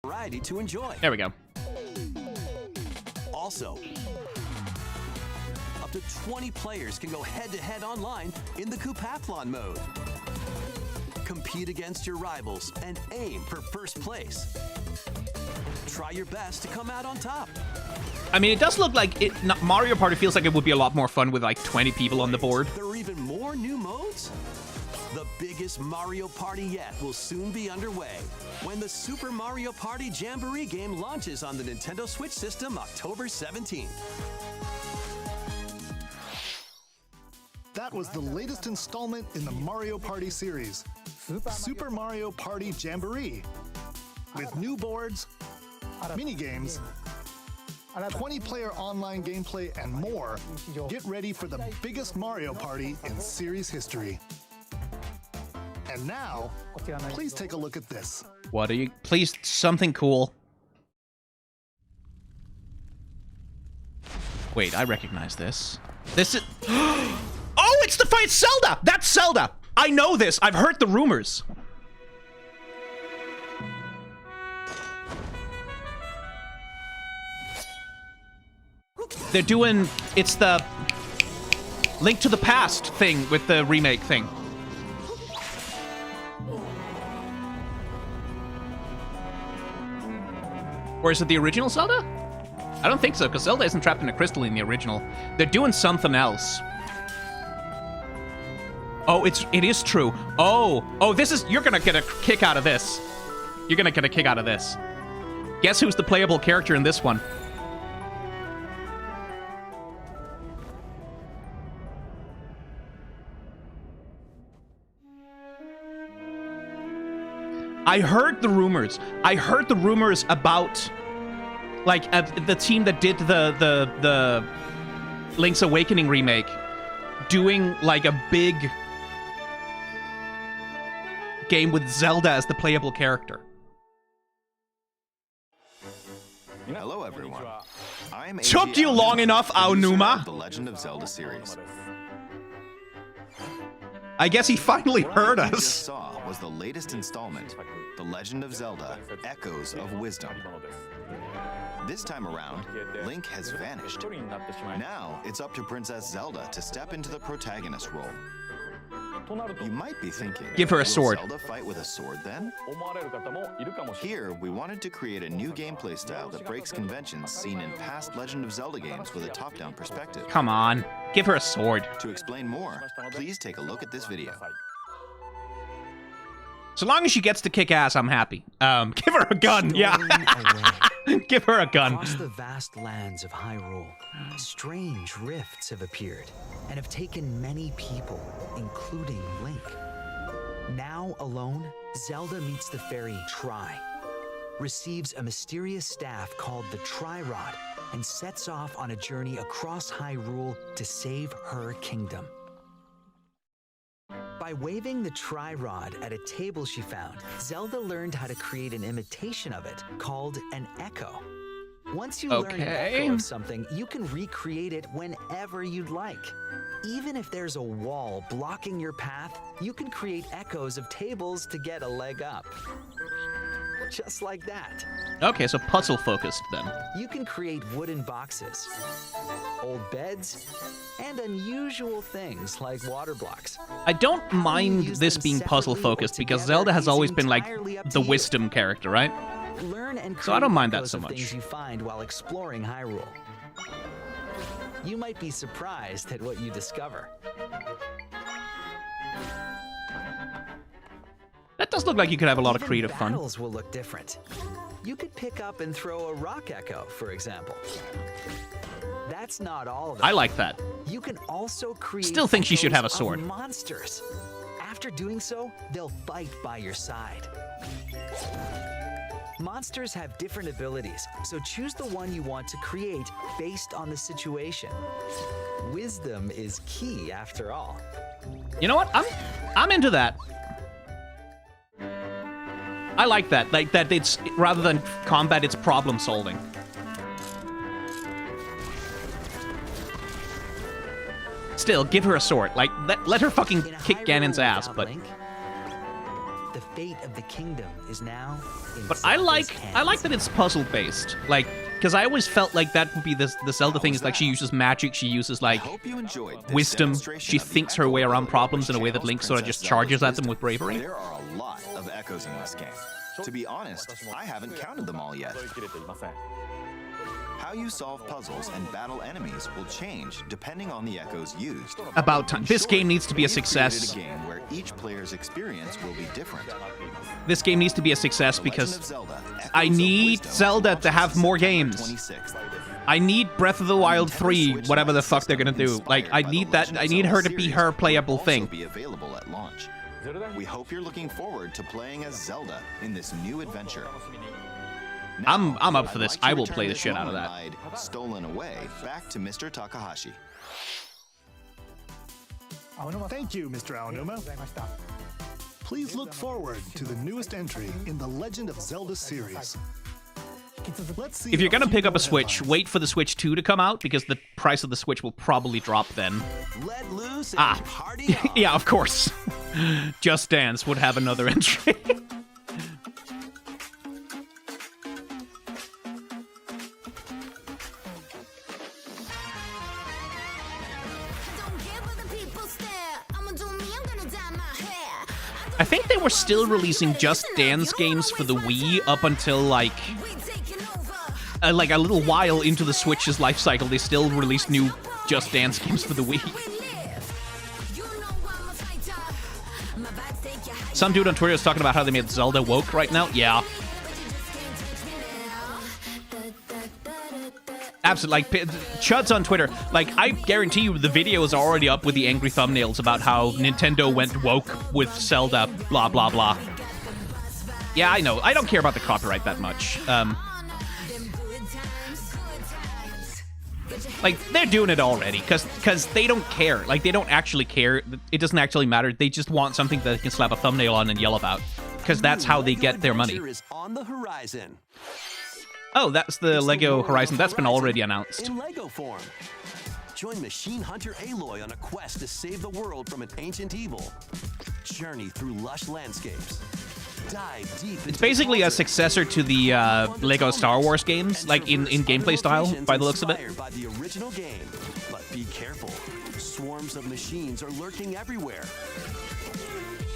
Variety to enjoy. There we go. Also, up to 20 players can go head-to-head online in the Coupathlon mode. Compete against your rivals and aim for first place. Try your best to come out on top. I mean, it does look like Mario Party feels like it would be a lot more fun with like 20 people on the board. There are even more new modes? The biggest Mario Party yet will soon be underway when the Super Mario Party Jamboree game launches on the Nintendo Switch system October 17th. That was the latest installment in the Mario Party series, Super Mario Party Jamboree. With new boards, mini-games, 20-player online gameplay, and more, get ready for the biggest Mario Party in series history. And now, please take a look at this. What are you? Please, something cool. Wait, I recognize this. This is... Oh, it's the fight Zelda! That's Zelda! I know this. I've heard the rumors. They're doing... It's the Link to the Past thing with the remake thing. Or is it the original Zelda? I don't think so, because Zelda isn't trapped in a crystal in the original. They're doing something else. Oh, it is true. Oh, this is... You're gonna get a kick out of this. You're gonna get a kick out of this. Guess who's the playable character in this one? I heard the rumors. I heard the rumors about, like, the team that did the Link's Awakening remake doing, like, a big game with Zelda as the playable character. Hello, everyone. I'm Took you long enough, Aonuma. The Legend of Zelda series. I guess he finally heard What you us. just saw was the latest installment, The Legend of Zelda: Echoes of Wisdom. This time around, Link has vanished. Now, it's up to Princess Zelda to step into the protagonist role. You might be thinking, Give her a will sword. Zelda fight with a sword then? Here, we wanted to create a new gameplay style that breaks conventions seen in past Legend of Zelda games with a top-down perspective. Come on. Give her a sword. To explain more, please take a look at this video. So long as she gets to kick ass, I'm happy. Give her a gun. Yeah. Give her a gun. Across the vast lands of Hyrule, strange rifts have appeared and have taken many people, including Link. Now alone, Zelda meets the fairy Tri, receives a mysterious staff called the Tri-Rod, and sets off on a journey across Hyrule to save her kingdom. By waving the Tri-Rod at a table she found, Zelda learned how to create an imitation of it called an echo. Once you learn an echo of something, you can recreate it whenever you'd like. Even if there's a wall blocking your path, you can create echoes of tables to get a leg up. Just like that. Okay, so puzzle focused then. You can create wooden boxes, old beds, and unusual things like water blocks. I don't mind this being puzzle focused because Zelda has always been like the wisdom character, right? Learn and So I don't mind that echoes so of much. Things you find while exploring Hyrule. You might be surprised at what you discover. That does look like you could have a lot of Even creative fun. battles will look different. You could pick up and throw a rock echo, for example. That's not all of it. I like that. You can also create Still think she should have a echoes of sword. monsters. After doing so, they'll fight by your side. Monsters have different abilities, so choose the one you want to create based on the situation. Wisdom is key after all. You know what? I'm into that. I like that. Like that it's rather than combat, it's problem solving. Still, give her a sword. Like let her fucking In kick Hyrule Ganon's ass, without but Link, the fate of the kingdom is now in but I like Zelda's that it's puzzle based. Like because I always felt like that would be the Zelda thing is like she uses magic, she uses like Hope you enjoyed this wisdom. demonstration She of the thinks her echo way around ability, problems in a which way that channels Link sort of Princess just charges Zelda's at them with bravery. There are a lot of echoes in this game. To be honest, I haven't counted them all yet. How you solve puzzles and battle enemies will change depending on the echoes used. About time. This game needs to be a We've created success. a game where each player's experience will be different. This game needs to be a success The Legend because of Zelda: Echoes I of need Wisdom Zelda to launches have more September games. 26th. I need Breath of the Wild Nintendo 3, Switch whatever the Lite fuck they're gonna system do. Like, I inspired by need the that. Legend I of need Zelda her to be series her will playable also thing. be available at launch. We hope you're looking forward to playing as Zelda in this new adventure. I'm up for I'd this. like to I will return play the this shit out of moment that. I'd stolen away back to Mr. Takahashi. Thank you, Mr. Aonuma. Please look forward to the newest entry in the Legend of Zelda series. Let's see If you're gonna few pick up more a Switch, headlines. wait for the Switch 2 to come out, because the price of the Switch will probably drop then. Let loose and party on. Yeah, of course. Just Dance would have another entry. I think they were still releasing Just Dance games for the Wii up until like a little while into the Switch's life cycle. They still released new Just Dance games for the Wii. Some dude on Twitter is talking about how they made Zelda woke right now. Yeah. Absolutely. Like, Chuds on Twitter, like, I guarantee you the video is already up with the angry thumbnails about how Nintendo went woke with Zelda, blah, blah, blah. Yeah, I know. I don't care about the copyright that much. Like, they're doing it already, because they don't care. Like, they don't actually care. It doesn't actually matter. They just want something that they can slap a thumbnail on and yell about, because that's how they get their money. Is on the horizon. Oh, that's the Lego Horizon. That's been already announced. In Lego form. Join machine hunter Aloy on a quest to save the world from an ancient evil. Journey through lush landscapes. Dive deep into It's basically a successor to the Lego Star Wars games, like in gameplay style, by the looks of it. By the original game. But be careful. Swarms of machines are lurking everywhere.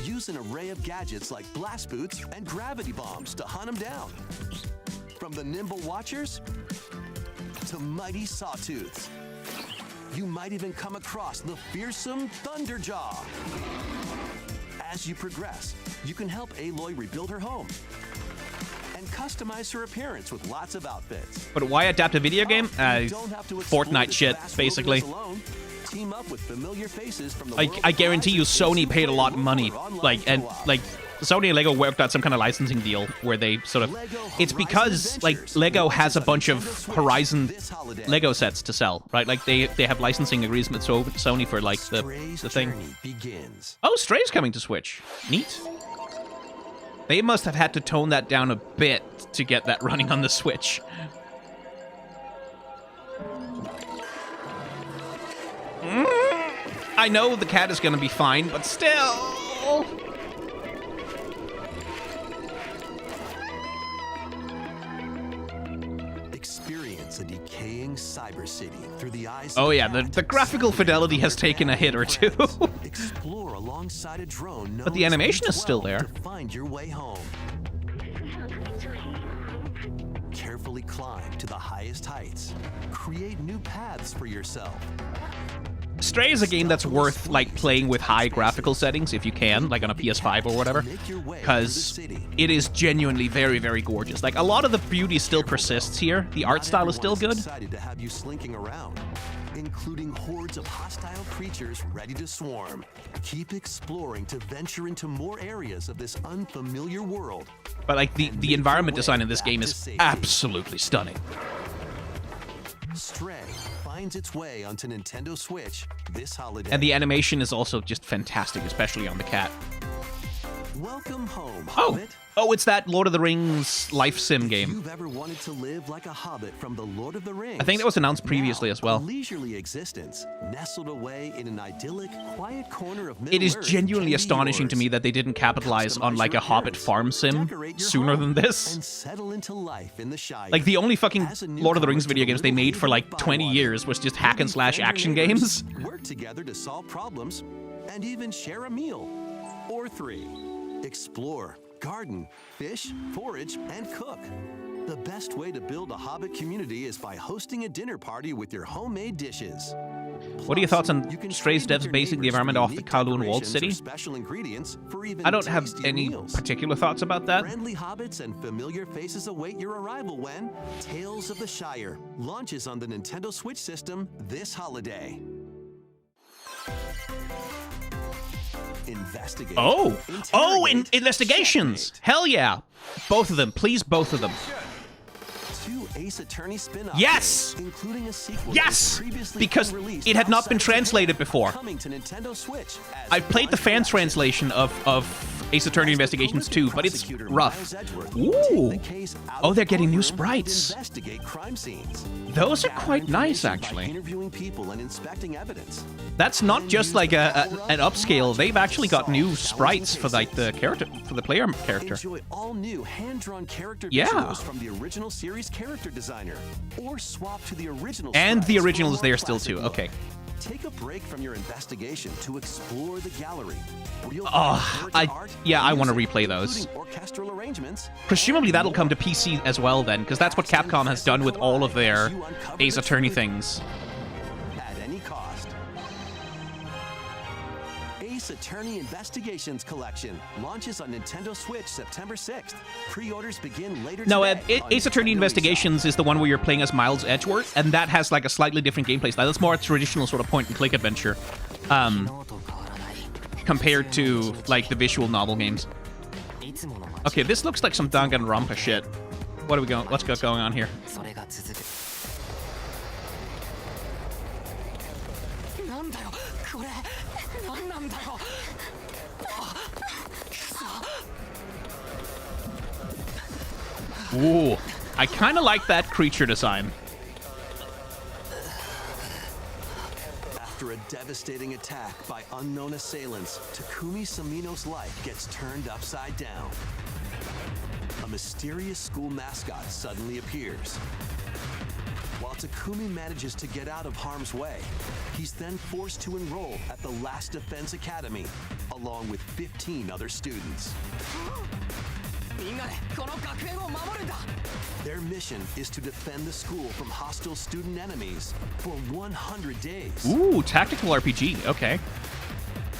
Use an array of gadgets like blast boots and gravity bombs to hunt them down. From the nimble watchers to mighty sawtooths. You might even come across the fearsome Thunderjaw. As you progress, you can help Aloy rebuild her home and customize her appearance with lots of outfits. But why adapt a video game? You don't have to explore Fortnite this shit, vast basically. wilderness alone. Team up with familiar faces from the I guarantee you Sony paid a lot of money. Sony and Lego worked out some kind of licensing deal where they sort of... It's because, like, Lego has a bunch of Horizon Lego sets to sell, right? Like, they have licensing agreements with Sony for, like, the thing. Oh, Stray's coming to Switch. Neat. They must have had to tone that down a bit to get that running on the Switch. I know the cat is going to be fine, but still... Experience a decaying cyber city through the eyes Oh of yeah, the graphical fidelity has taken a hit or two. Explore alongside a drone But the animation is still there. to find your way home. Carefully climb to the highest heights. Create new paths for yourself. Stray is a game that's worth, like, playing with high graphical settings if you can, like on a PS5 or whatever, because it is genuinely very, very gorgeous. Like, a lot of the beauty still persists here. The art style is still good. Excited to have you slinking around, including hordes of hostile creatures ready to swarm. Keep exploring to venture into more areas of this unfamiliar world. But, like, the environment design in this game is absolutely stunning. Stray finds its way onto Nintendo Switch this holiday. And the animation is also just fantastic, especially on the cat. Welcome home, Oh, Hobbit. oh, it's that Lord of the Rings life sim If game. you've ever wanted to live like a hobbit from the Lord of the Rings, I think that was announced previously now, as well. A leisurely existence nestled away in an idyllic, quiet corner of It is Middle-earth genuinely can be astonishing to yours. me that they didn't capitalize on, Customize like, your a Hobbit appearance, farm sim decorate your sooner home, than this. and settle into life in the Shire. Like, the only fucking As a Lord of the newcomer Rings to video the games they little made for, haven like, of 20 Bywater, years was just hack and slash befriend action your neighbors, games. work together to solve problems, and even share a meal. Or 3. Explore, garden, fish, forage, and cook. The best way to build a Hobbit community is by hosting a dinner party with your homemade dishes. What are your thoughts on You can Stray's trade with devs your basing the neighbors environment for off the unique Kowloon walled decorations or city? special ingredients for even I don't have tastier any meals. particular thoughts about that. Friendly hobbits and familiar faces await your arrival when Tales of the Shire launches on the Nintendo Switch system this holiday. Investigate. Oh! Oh, investigations! checkmate. Hell yeah! Both of them. Please, both of them. 2 Ace Attorney spin-off Yes! games, including a sequel Yes! that was previously Because unreleased it had not been outside Japan, translated before. coming to Nintendo Switch as I played the one fan collection. translation of Ace Attorney Investigations 2, but it's rough. Ooh. Oh, they're getting new sprites. Those are quite nice, actually. Interviewing people and inspecting evidence. That's not just like an upscale. They've actually got new sprites for like the character, for the player character. Enjoy all new hand-drawn character Yeah. visuals from the original series character designer, or swap to the original. And the sprites original for is a there more still too. classic Okay. look. Take a break from your investigation to explore the gallery. Where you'll Oh, find character art, I want to music, replay those. including orchestral arrangements. Presumably that'll come to PC as well then, because that's what Capcom has done with all of their Ace Attorney things. At any cost. Ace Attorney Investigations Collection launches on Nintendo Switch September 6th. Pre-orders begin later No, today on Ace Attorney Nintendo Investigations is the one where you're playing as Miles Edgeworth, and that has like a slightly different gameplay style. That's more a traditional sort of point-and-click adventure, compared to like the visual novel games. Okay, this looks like some Danganronpa shit. What are we going? What's going on here? Ooh, I kind of like that creature design. After a devastating attack by unknown assailants, Takumi Samino's life gets turned upside down. A mysterious school mascot suddenly appears. While Takumi manages to get out of harm's way, he's then forced to enroll at the Last Defense Academy, along with 15 other students. Their mission is to defend the school from hostile student enemies for 100 days. Ooh, tactical RPG. Okay.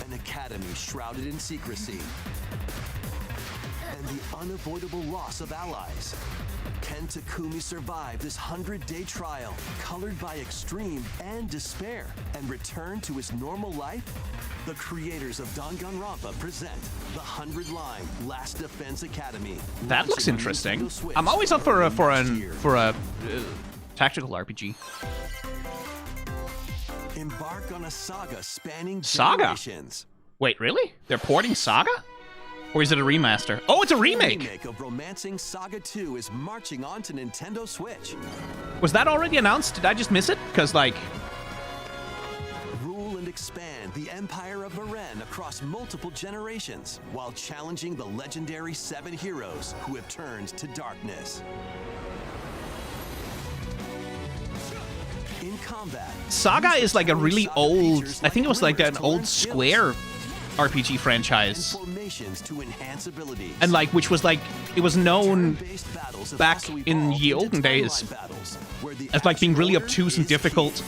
An academy shrouded in secrecy. And the unavoidable loss of allies. Can Takumi survive this 100-day trial, colored by extreme and despair, and return to his normal life? The creators of Danganronpa present the 100-line Last Defense Academy. That looks launching on interesting. Nintendo Switch I'm always up for a next year. tactical RPG. Embark on a saga spanning Saga? generations. Wait, really? They're porting Saga? Or is it a remaster? Oh, it's a remake! The remake of Romancing Saga 2 is marching on to Nintendo Switch. Was that already announced? Did I just miss it? Because, like... Rule and expand the Empire of Varen across multiple generations, while challenging the legendary 7 heroes who have turned to darkness. In combat, Saga is like a really old... I think it was like an old Square RPG franchise. formations to enhance abilities. And like, which was like... It was known Turn-based battles have back also in evolved ye into olden days timeline battles, where the as like being really action obtuse order and is difficult key.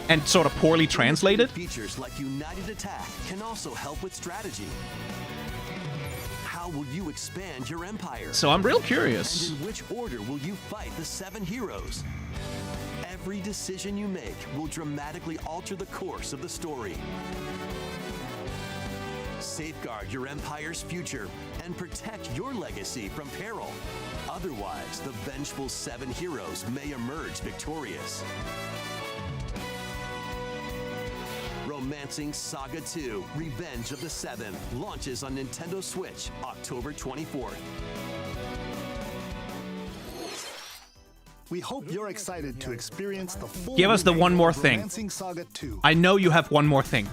and sort of poorly translated. Features like United Attack can also help with strategy. How will you expand your empire? So I'm real curious. And in which order will you fight the 7 heroes? Every decision you make will dramatically alter the course of the story. Safeguard your empire's future and protect your legacy from peril. Otherwise, the vengeful 7 heroes may emerge victorious. Romancing Saga 2: Revenge of the 7 launches on Nintendo Switch October 24th. We hope you're excited to experience the full Give us the remake one more of thing. Romancing Saga 2. I know you have one more thing.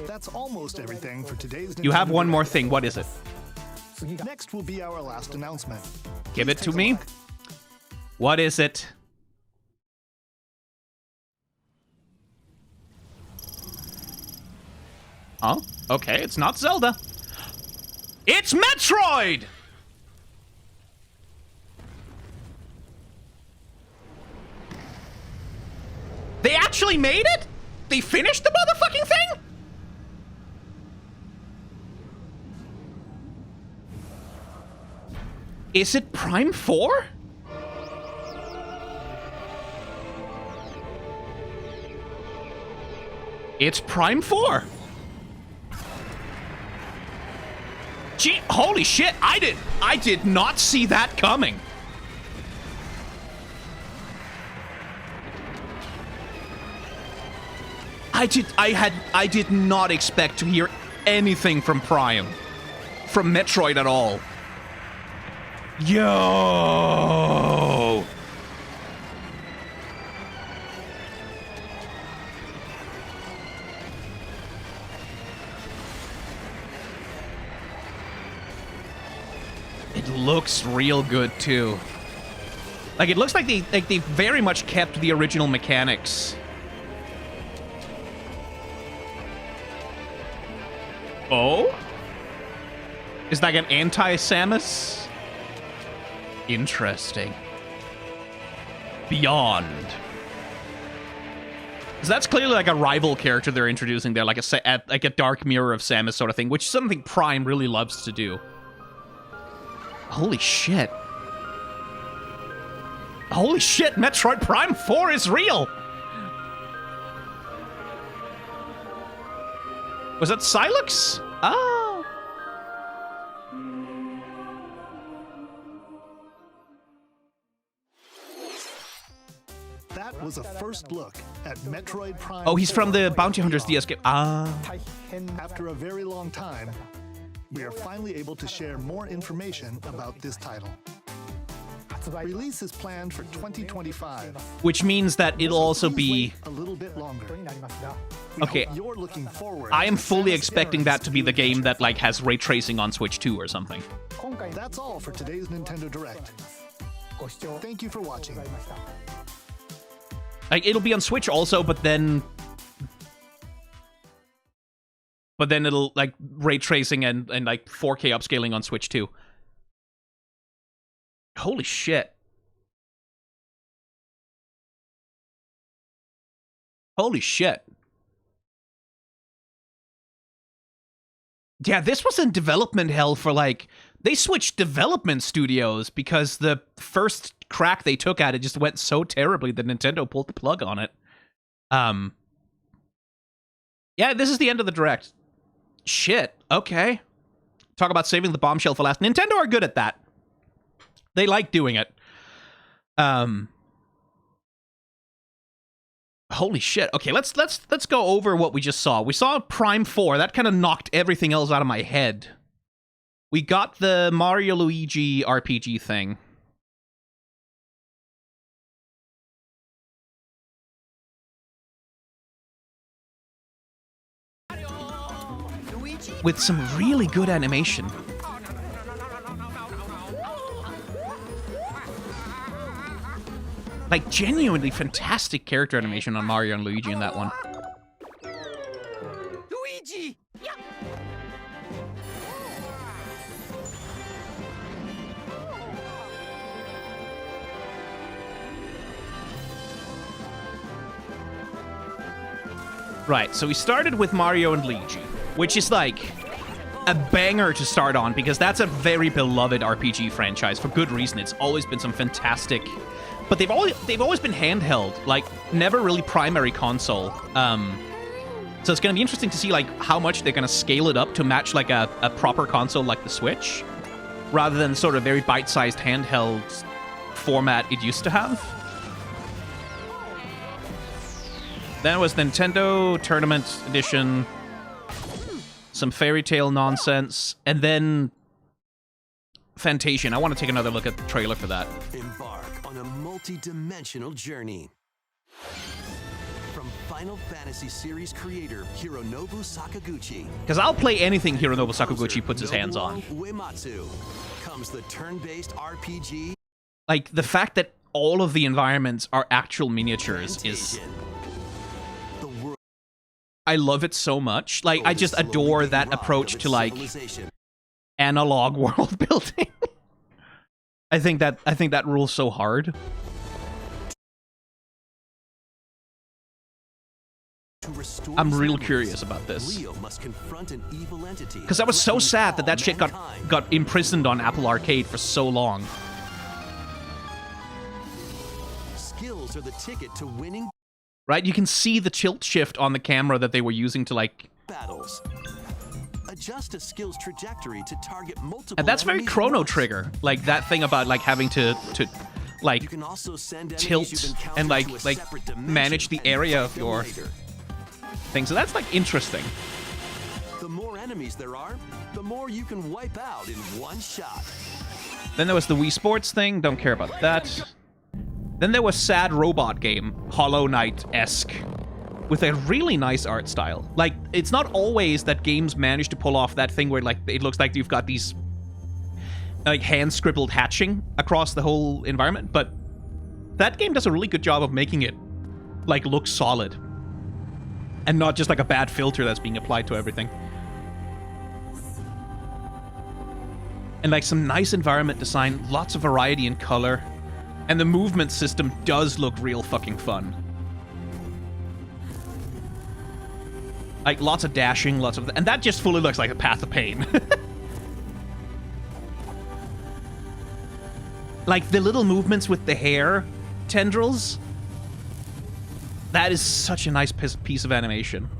That's almost everything for today's You have Nintendo one more Direct. thing. What is it? Next will be our last announcement. Give it Please to take a me. look. What is it? Oh, okay, it's not Zelda. It's Metroid! They actually made it? They finished the motherfucking thing? Is it Prime 4? It's Prime 4. Gee, holy shit, I did not see that coming. I did not expect to hear anything from Prime. from Metroid at all. Yo! It looks real good too. Like, it looks like they very much kept the original mechanics. Oh? Is that an anti-Samus? Interesting. Beyond. So that's clearly like a rival character they're introducing there, like a dark mirror of Samus sort of thing, which is something Prime really loves to do. Holy shit. Holy shit, Metroid Prime 4 is real! Was that Silux? Oh. That was a first look at Metroid Prime. Oh, he's from the Bounty Hunters DS game. Ah. After a very long time, we are finally able to share more information about this title. Release is planned for 2025. Which means that it'll also be a little bit longer. Okay. You're looking forward. I am fully expecting that to be the game that like has ray tracing on Switch 2 or something. That's all for today's Nintendo Direct. Thank you for watching. Like, it'll be on Switch also, but then it'll like ray tracing and like 4K upscaling on Switch 2. Holy shit. Holy shit. Yeah, this was in development hell for like... They switched development studios because the first crack they took at it just went so terribly that Nintendo pulled the plug on it. Yeah, this is the end of the Direct. Shit, okay. Talk about saving the bombshell for last. Nintendo are good at that. They like doing it. Holy shit. Okay, let's go over what we just saw. We saw Prime 4. That kind of knocked everything else out of my head. We got the Mario Luigi RPG thing. With some really good animation. Like, genuinely fantastic character animation on Mario and Luigi in that one. Luigi! Yeah. Right, so we started with Mario and Luigi, which is like a banger to start on because that's a very beloved RPG franchise for good reason. It's always been some fantastic... But they've always been handheld, like never really primary console. So it's gonna be interesting to see like how much they're gonna scale it up to match like a proper console like the Switch, rather than sort of very bite-sized handheld format it used to have. Then it was Nintendo Tournament Edition, some Fairy Tail nonsense, and then Fantasian. I want to take another look at the trailer for that. Embark on a multi-dimensional journey. From Final Fantasy series creator Hironobu Sakaguchi. Because I'll play anything Hironobu Sakaguchi puts his hands on. Uematsu comes the turn-based RPG. Like, the fact that all of the environments are actual miniatures is... I love it so much. Like, I just adore that approach to, like, analog world building. I think that rules so hard. I'm real curious about this. Because I was so sad that that shit got imprisoned on Apple Arcade for so long. Skills are the ticket to winning. Right? You can see the tilt shift on the camera that they were using to, like... battles. Adjust a skill's trajectory to target multiple. And that's very Chrono Trigger. Like, that thing about, like, having to like, you can also send tilt and, like manage the area of your thing. So that's, like, interesting. The more more enemies there are, the more you can wipe out in one shot. Then there was the Wii Sports thing. Don't care about that. Then there was Sad Robot Game, Hollow Knight-esque, with a really nice art style. Like, it's not always that games manage to pull off that thing where, like, it looks like you've got these, like, hand-scribbled hatching across the whole environment, but that game does a really good job of making it, like, look solid. And not just, like, a bad filter that's being applied to everything. And, like, some nice environment design, lots of variety in color. And the movement system does look real fucking fun. Like, lots of dashing, lots of... And that just fully looks like a Path of Pain. Like, the little movements with the hair tendrils. That is such a nice piece of animation.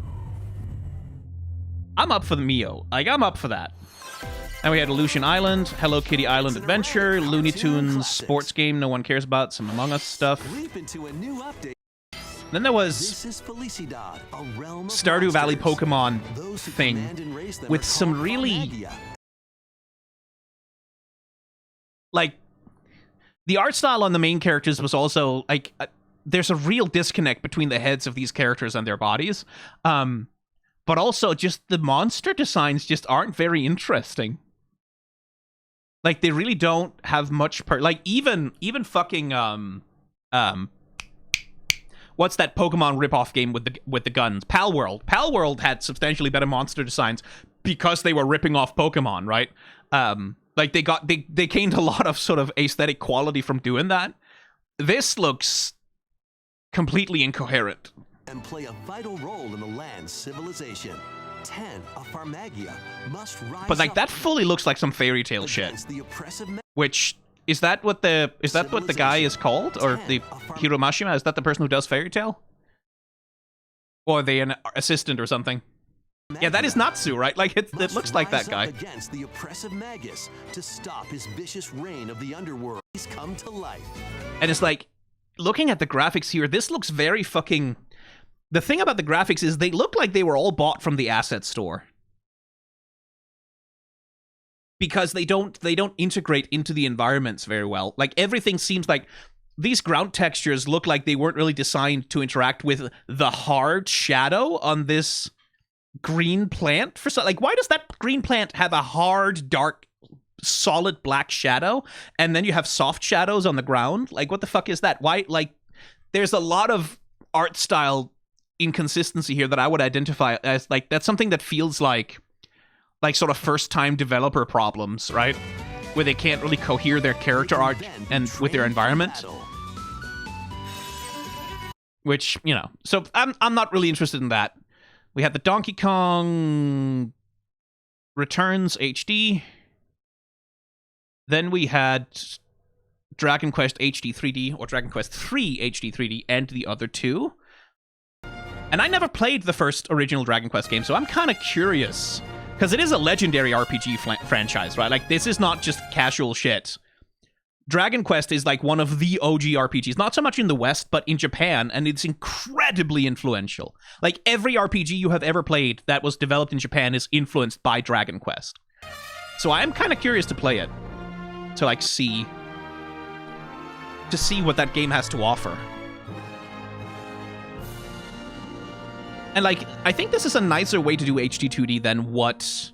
I'm up for the Mio. Like, I'm up for that. And we had Illusion Island, Hello Kitty Island Adventure, Looney Tunes sports game no one cares about, some Among Us stuff. Then there was Stardew Valley Pokemon thing with some really... Like, the art style on the main characters was also, like, there's a real disconnect between the heads of these characters and their bodies. But also, just the monster designs just aren't very interesting. Like, they really don't have much like, even fucking, what's that Pokemon ripoff game with the guns? Palworld. Palworld had substantially better monster designs because they were ripping off Pokemon, right? Like, they gained a lot of sort of aesthetic quality from doing that. This looks completely incoherent. And play a vital role in the land's civilization. 10 of Farmagia must rise. But like, that fully looks like some fairy tale shit. Which is that what the guy is called, or the Hiro Mashima? Is that the person who does Fairy Tail, or are they an assistant or something? Yeah, that is Natsu, right? Like, it looks like that guy. Against the oppressive Magus to stop his vicious reign of the underworld. He's come to life. And it's like, looking at the graphics here, this looks very fucking... The thing about the graphics is they look like they were all bought from the asset store. Because they don't integrate into the environments very well. Like, everything seems like... These ground textures look like they weren't really designed to interact with the hard shadow on this green plant. Like, why does that green plant have a hard, dark, solid black shadow, and then you have soft shadows on the ground? Like, what the fuck is that? Why, like, there's a lot of art style inconsistency here that I would identify as, like, that's something that feels like sort of first-time developer problems, right? Where they can't really cohere their character art and with their environment. Which, you know, so I'm not really interested in that. We had the Donkey Kong Returns HD. Then we had Dragon Quest HD 3D, or Dragon Quest 3 HD 3D, and the other two. And I never played the first original Dragon Quest game, so I'm kind of curious. Because it is a legendary RPG franchise, right? Like, this is not just casual shit. Dragon Quest is like one of the OG RPGs, not so much in the West, but in Japan, and it's incredibly influential. Like, every RPG you have ever played that was developed in Japan is influenced by Dragon Quest. So I'm kind of curious to play it. To, like, see what that game has to offer. And, like, I think this is a nicer way to do HD 2D than what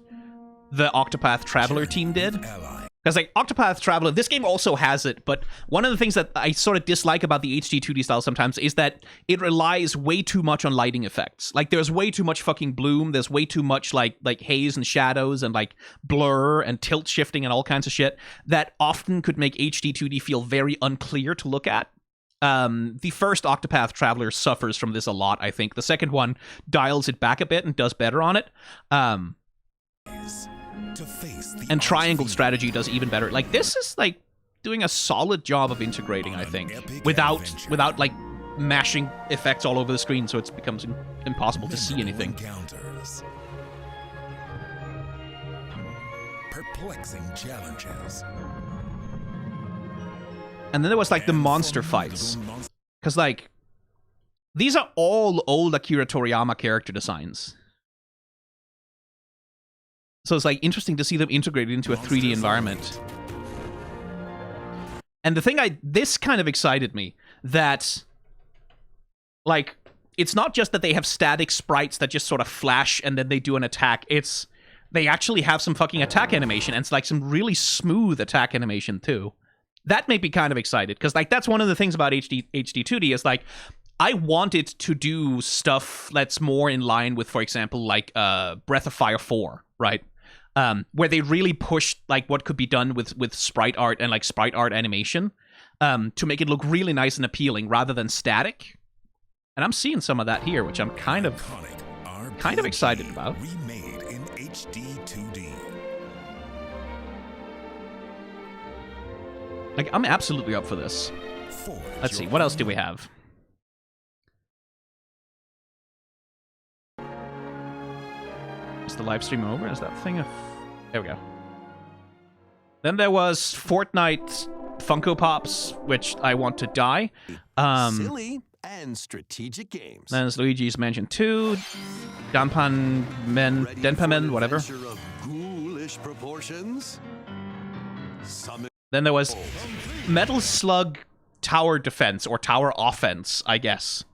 the Octopath Traveler team did. Because, like, Octopath Traveler, this game also has it, but one of the things that I sort of dislike about the HD 2D style sometimes is that it relies way too much on lighting effects. Like, there's way too much fucking bloom, there's way too much, like haze and shadows and, like, blur and tilt shifting and all kinds of shit that often could make HD 2D feel very unclear to look at. The first Octopath Traveler suffers from this a lot, I think. The second one dials it back a bit and does better on it. And Triangle Strategy does even better. Like, this is, like, doing a solid job of integrating, I think. Without like, mashing effects all over the screen so it becomes impossible to see anything. Perplexing challenges. And then there was, like, the monster fights. Because, like, these are all old Akira Toriyama character designs. So it's like interesting to see them integrated into a 3D environment. And the thing this kind of excited me, that, like, it's not just that they have static sprites that just sort of flash and then they do an attack. They actually have some fucking attack animation, and it's like some really smooth attack animation too. That made me kind of excited, because like that's one of the things about HD2D is like, I want it to do stuff that's more in line with, for example, like Breath of Fire 4, right? Where they really pushed like what could be done with sprite art and like sprite art animation to make it look really nice and appealing rather than static. And I'm seeing some of that here, which I'm kind of excited about. Remade in HD2D. Like, I'm absolutely up for this. Let's see, what else do we have? Is the live stream over? Is that thing there we go. Then there was Fortnite Funko Pops, which I want to die. Silly and strategic games. Then there's Luigi's Mansion 2, Denpamen, whatever. Of ghoulish proportions. Then there was Metal Slug Tower Defense, or Tower Offense, I guess.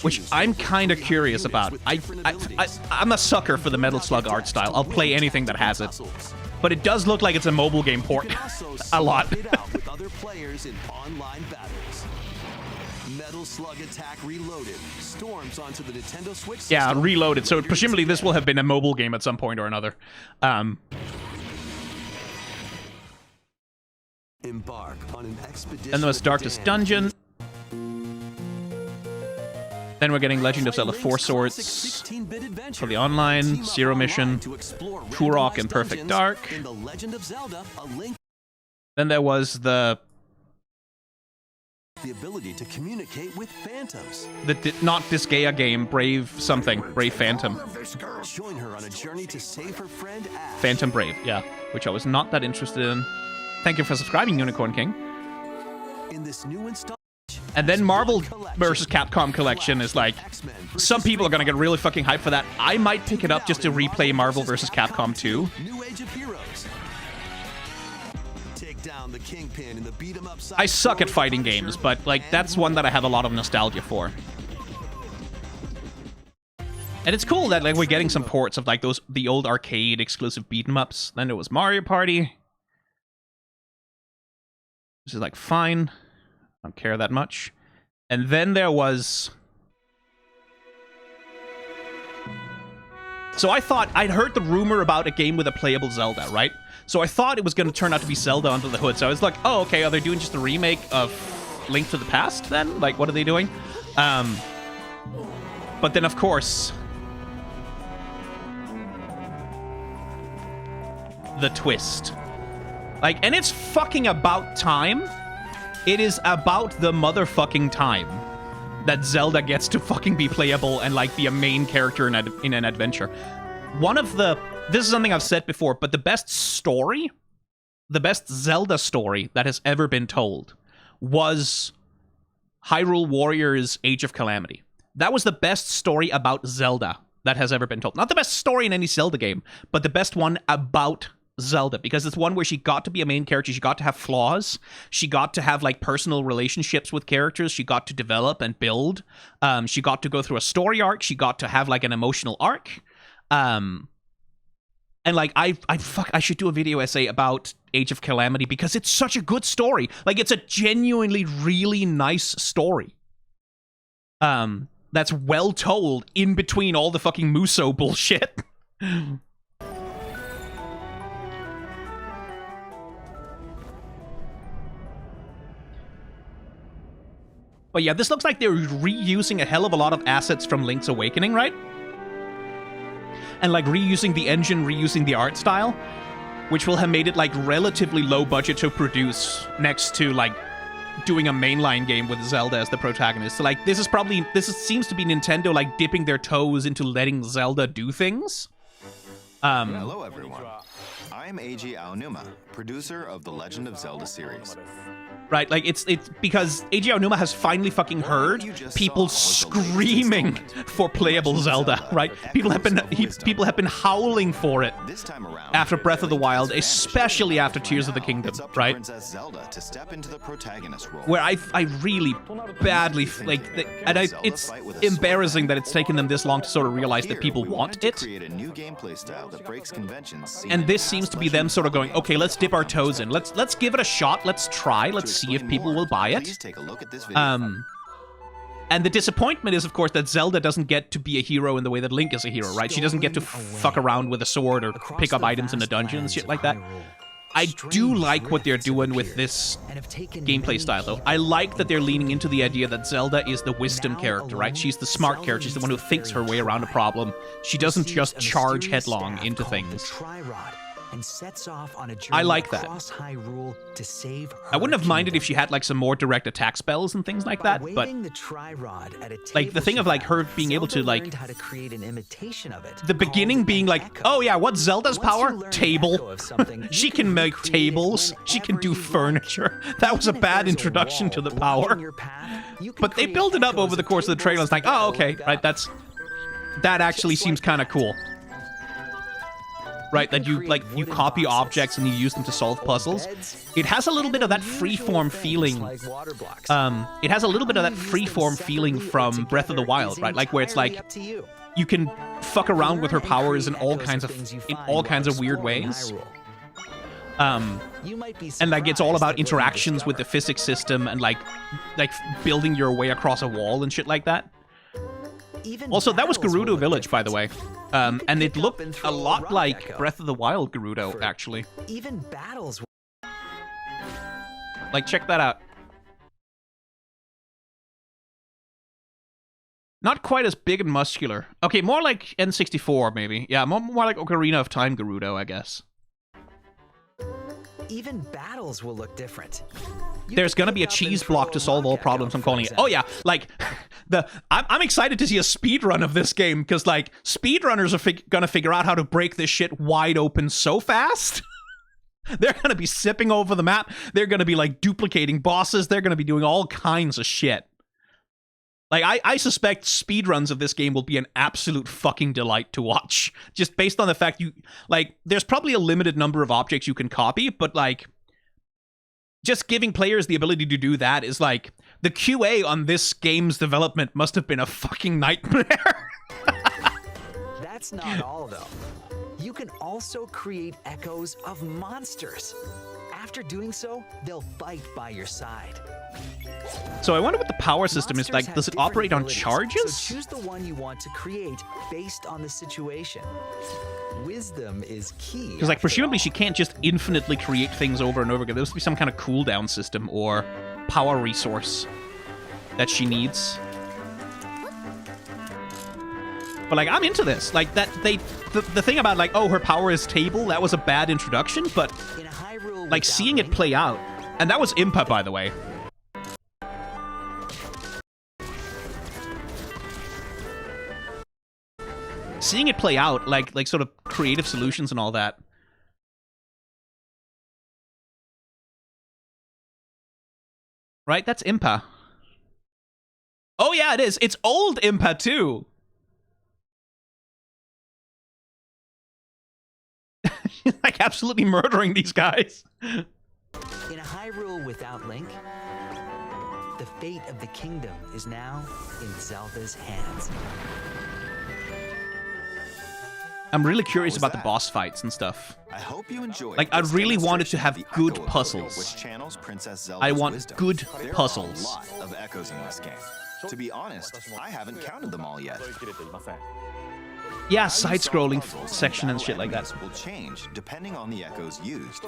Which I'm kind of curious about. I'm a sucker for the Metal Slug art style. I'll play anything that has it. But it does look like it's a mobile game port. A lot. With other players in online battles. Metal Slug Attack Reloaded storms onto the Nintendo Switch system. Yeah, Reloaded. So presumably this will have been a mobile game at some point or another. Embark on an expedition. And there was Darkest Dungeon. Then we're getting Legend of Zelda 4 Swords for the online, Zero Mission, Turok and Perfect Dark. Then there was the ability to communicate with phantoms. Not Disgaea game, Brave something, Brave Phantom. Join her on a journey to save her friend Ash. Phantom Brave, yeah, which I was not that interested in. Thank you for subscribing, Unicorn King. In this new installment. And then Marvel vs. Capcom Collection is like, some people are gonna get really fucking hyped for that. I might pick it up just to replay Marvel vs. Capcom 2. New Age of Heroes. Take down the Kingpin in the beat 'em up side. I suck at fighting games, but like that's one that I have a lot of nostalgia for. And it's cool that like we're getting some ports of like the old arcade exclusive beat 'em ups. Then there was Mario Party. This is like fine. I don't care that much. And then there was... So I thought, I'd heard the rumor about a game with a playable Zelda, right? So I thought it was going to turn out to be Zelda Under the Hood. So I was like, oh, okay, are they doing just a remake of Link to the Past then? Like, what are they doing? But then, of course... the twist. Like, and it's fucking about time. It is about the motherfucking time that Zelda gets to fucking be playable and, like, be a main character in an adventure. This is something I've said before, but the best story, the best Zelda story that has ever been told was Hyrule Warriors Age of Calamity. That was the best story about Zelda that has ever been told. Not the best story in any Zelda game, but the best one about Zelda, because it's one where she got to be a main character, she got to have flaws, she got to have like personal relationships with characters, she got to develop and build, she got to go through a story arc, she got to have like an emotional arc, and like I should do a video essay about Age of Calamity because it's such a good story. Like it's a genuinely really nice story. That's well told in between all the fucking Muso bullshit. But yeah, this looks like they're reusing a hell of a lot of assets from Link's Awakening, right? And like reusing the engine, reusing the art style, which will have made it like relatively low budget to produce next to like doing a mainline game with Zelda as the protagonist. So like this seems to be Nintendo like dipping their toes into letting Zelda do things. Hello, everyone. I'm Eiji Aonuma, producer of the Legend of Zelda series. Right, like it's because Eiji Aonuma has finally fucking heard people screaming for playable Zelda, right? People have been howling for it after Breath of the Wild, especially after Tears of the Kingdom, right? Where I really badly like, and it's embarrassing that it's taken them this long to sort of realize that people want it. And this seems to be them sort of going, okay, let's dip our toes in, let's give it a shot, let's try, let's see if people will buy it. And the disappointment is, of course, that Zelda doesn't get to be a hero in the way that Link is a hero, right? She doesn't get to fuck around with a sword or pick up items in a dungeon and shit like that. I do like what they're doing with this gameplay style, though. I like that they're leaning into the idea that Zelda is the wisdom character, right? She's the smart character. She's the one who thinks her way around a problem. She doesn't just charge headlong into things. And sets off on a journey I like that. across Hyrule to save her I wouldn't have minded if she had like some more direct attack spells and things like that, but like the thing of like her being able to like how to create an imitation of it. The beginning being like, oh yeah, what's Zelda's power? Table. She can make tables. She can do furniture. That was a bad introduction to the power. But they build it up over the course of the trailer. It's like, oh okay, right, that actually seems kind of cool. Right, that you copy objects and you use them to solve puzzles. It has a little bit of that freeform feeling. It has a little bit of that freeform feeling from Breath of the Wild, right? Like where it's like you can fuck around with her powers in all kinds of weird ways. And like it's all about interactions with the physics system and like building your way across a wall and shit like that. Also, that was Gerudo Village, by the way. And it looked a lot like Breath of the Wild Gerudo, actually. Even battles. Like, check that out. Not quite as big and muscular. Okay, more like N64, maybe. Yeah, more like Ocarina of Time Gerudo, I guess. Even battles will look different. There's gonna be a cheese block to solve all problems, I'm calling it. Oh yeah, like, I'm excited to see a speedrun of this game, because, like, speedrunners are gonna figure out how to break this shit wide open so fast. They're gonna be sipping over the map, they're gonna be, like, duplicating bosses, they're gonna be doing all kinds of shit. Like, I suspect speedruns of this game will be an absolute fucking delight to watch. Just based on the fact there's probably a limited number of objects you can copy, but, like, just giving players the ability to do that is, like, the QA on this game's development must have been a fucking nightmare. That's not all, though. You can also create echoes of monsters. After doing so, they'll fight by your side. So I wonder what the power system is like. Does it operate on charges? So choose the one you want to create based on the situation. Wisdom is key. Because, like, presumably she can't just infinitely create things over and over again. There must be some kind of cooldown system or power resource that she needs. But, like, I'm into this. Like, the thing about, like, oh, her power is table, that was a bad introduction, but, like, seeing it play out. And that was Impa, by the way. Seeing it play out, like sort of creative solutions and all that. Right? That's Impa. Oh yeah, it is. It's old Impa too. She's like absolutely murdering these guys. In a Hyrule without Link, the fate of the kingdom is now in Zelda's hands. I'm really curious about the boss fights and stuff. I hope you enjoyed. Like, I really wanted to have good puzzles. Which channels Princess Zelda's I want wisdom. good There puzzles. are a lot of echoes in this game. To be honest, I haven't counted them all yet. Yeah, side-scrolling section and shit like that. Will change depending on the echoes used.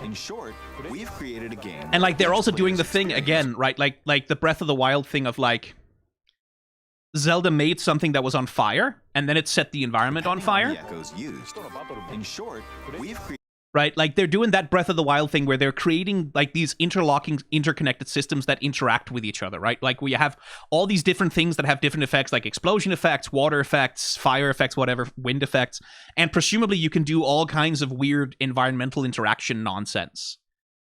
In short, we've created a game. And like they're also doing the thing again, right? Like the Breath of the Wild thing of like Zelda made something that was on fire, and then it set the environment on fire. The echoes used. In short, we've created right? Like, they're doing that Breath of the Wild thing where they're creating, like, these interconnected systems that interact with each other, right? Like, we have all these different things that have different effects, like explosion effects, water effects, fire effects, whatever, wind effects, and presumably you can do all kinds of weird environmental interaction nonsense.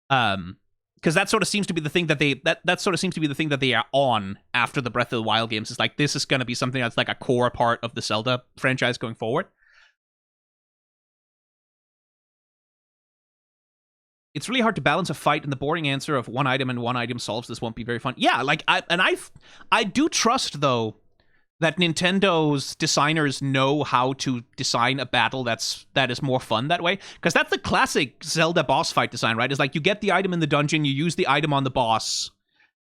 Because that sort of seems to be the thing that that sort of seems to be the thing that they are on after the Breath of the Wild games. Is like, this is going to be something that's like a core part of the Zelda franchise going forward. It's really hard to balance a fight, and the boring answer of one item and one item solves this won't be very fun. Yeah, like, I do trust, though, that Nintendo's designers know how to design a battle that is more fun that way. Because that's the classic Zelda boss fight design, right? It's like, you get the item in the dungeon, you use the item on the boss,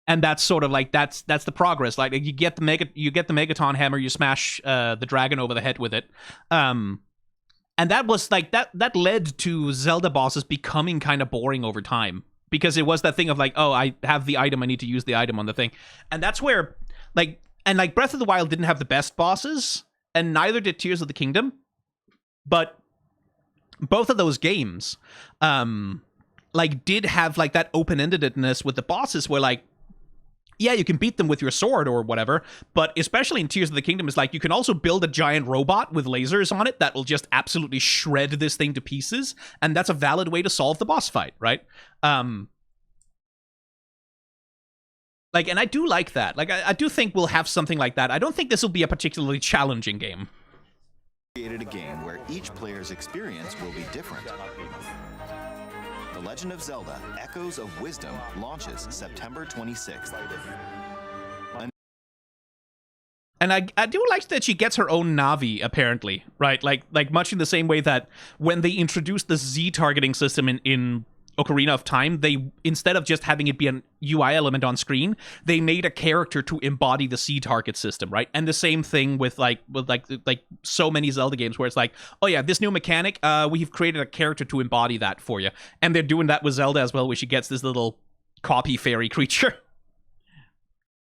and that's sort of like, that's the progress. Like, you get the Megaton hammer, you smash the dragon over the head with it. And that was like, that led to Zelda bosses becoming kind of boring over time. Because it was that thing of like, oh, I have the item, I need to use the item on the thing. And that's where, like, Breath of the Wild didn't have the best bosses, and neither did Tears of the Kingdom. But both of those games, like, did have, like, that open-endedness with the bosses where, like, yeah, you can beat them with your sword or whatever, but especially in Tears of the Kingdom, it's like, you can also build a giant robot with lasers on it that will just absolutely shred this thing to pieces, and that's a valid way to solve the boss fight, right? Like, and I do like that. Like, I do think we'll have something like that. I don't think this will be a particularly challenging game. Created a game where each player's experience will be different. The Legend of Zelda: Echoes of Wisdom launches September 26th. And I do like that she gets her own Navi, apparently, right? Like much in the same way that when they introduced the Z targeting system in Ocarina of Time, they, instead of just having it be an UI element on screen, they made a character to embody the C target system, right? And the same thing with like so many Zelda games where it's like, oh yeah, this new mechanic, we've created a character to embody that for you. And they're doing that with Zelda as well, where she gets this little copy fairy creature.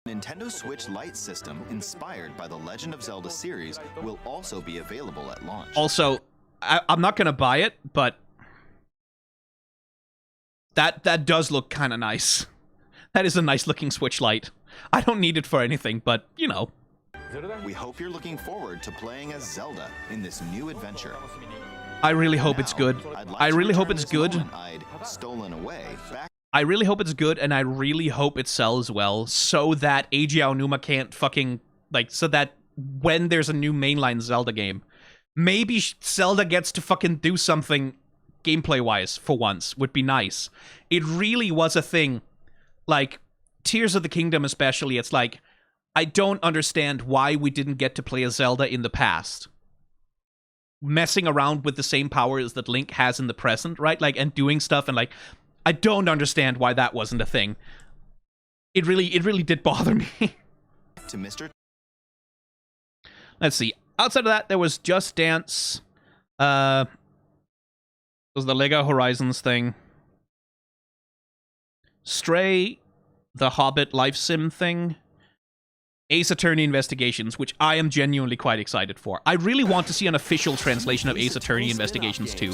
Nintendo Switch Lite system, inspired by the Legend of Zelda series, will also be available at launch. Also, I'm not gonna buy it, but that does look kind of nice. That is a nice looking Switch Lite. I don't need it for anything, but, you know. We hope you're looking forward to playing as Zelda in this new adventure. I really hope it's good. I really hope it's good. I'd stolen away back. I really hope it's good, and I really hope it sells well, so that Eiji Aonuma can't fucking, like, so that when there's a new mainline Zelda game, maybe Zelda gets to fucking do something gameplay-wise for once. Would be nice. It really was a thing. Like, Tears of the Kingdom especially, it's like, I don't understand why we didn't get to play a Zelda in the past. Messing around with the same powers that Link has in the present, right? Like, and doing stuff, and like, I don't understand why that wasn't a thing. It really did bother me. To Mr. Let's see. Outside of that, there was Just Dance. There was the Lego Horizons thing. Stray, the Hobbit life sim thing. Ace Attorney Investigations, which I am genuinely quite excited for. I really want to see an official translation of Ace Attorney Investigations 2.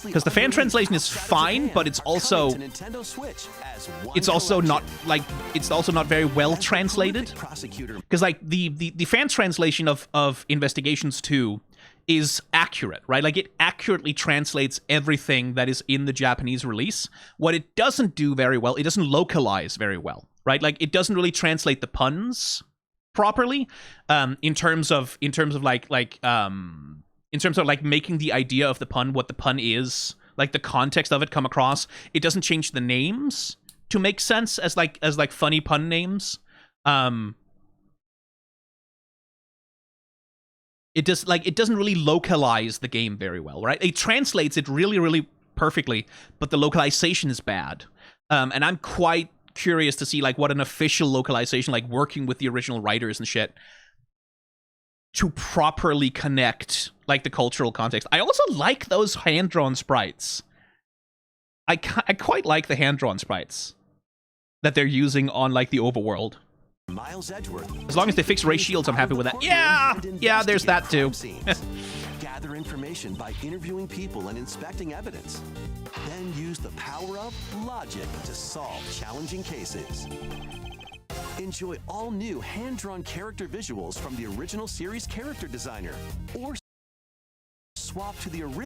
Because the fan translation is fine, but it's also not like, it's also not very well translated. Because like the fan translation of Investigations 2 is accurate, right? Like, it accurately translates everything that is in the Japanese release. What it doesn't do very well, it doesn't localize very well. Right, like, it doesn't really translate the puns properly, in terms of like making the idea of the pun what the pun is, like the context of it come across. It doesn't change the names to make sense as like funny pun names. It doesn't really localize the game very well, right? It translates it really perfectly, but the localization is bad, and I'm quite curious to see like what an official localization, like working with the original writers and shit, to properly connect like the cultural context. I also like those hand-drawn sprites. I quite like the hand-drawn sprites that they're using on like the overworld. Miles Edgeworth. As long as they fix Ray Shields, I'm happy with that. Yeah, there's that too. Gather information by interviewing people and inspecting evidence. Then use the power of logic to solve challenging cases. Enjoy all new hand-drawn character visuals from the original series character designer, or swap to the original.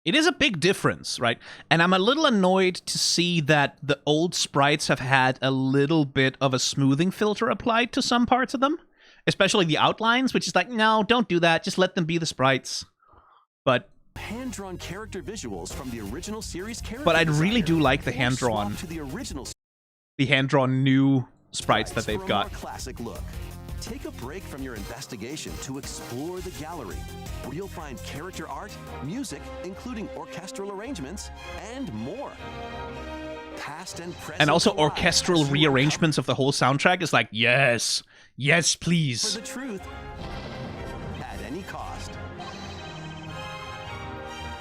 It is a big difference, right? And I'm a little annoyed to see that the old sprites have had a little bit of a smoothing filter applied to some parts of them, especially the outlines, which is like, no, don't do that. Just let them be the sprites. But hand-drawn character visuals from the original series character. But I really do like the hand-drawn, new sprites that they've got. Classic look. Take a break from your investigation to explore the gallery, where you'll find character art, music, including orchestral arrangements, and more. Past and present. And also orchestral rearrangements of the whole soundtrack is like, yes, yes, please. For the truth, at any cost.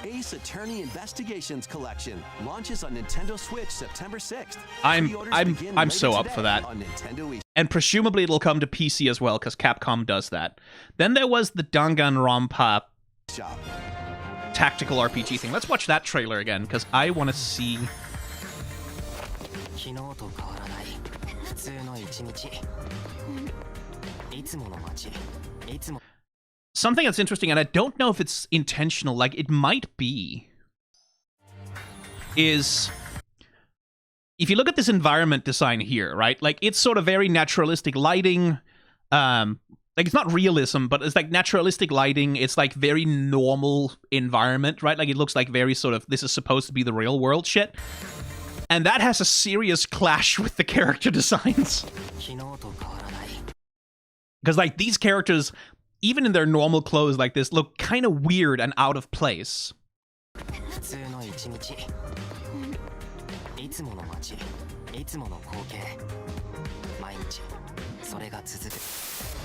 Ace Attorney Investigations Collection launches on Nintendo Switch September 6th. I'm so up for that. And presumably it'll come to PC as well, because Capcom does that. Then there was the Danganronpa tactical RPG thing. Let's watch that trailer again, because I want to see... Something that's interesting, and I don't know if it's intentional, like it might be, is if you look at this environment design here, right? Like it's sort of very naturalistic lighting. Like it's not realism, but it's like naturalistic lighting. It's like very normal environment, right? Like it looks like very sort of, this is supposed to be the real world shit. And that has a serious clash with the character designs. Because like these characters, even in their normal clothes like this, look kind of weird and out of place.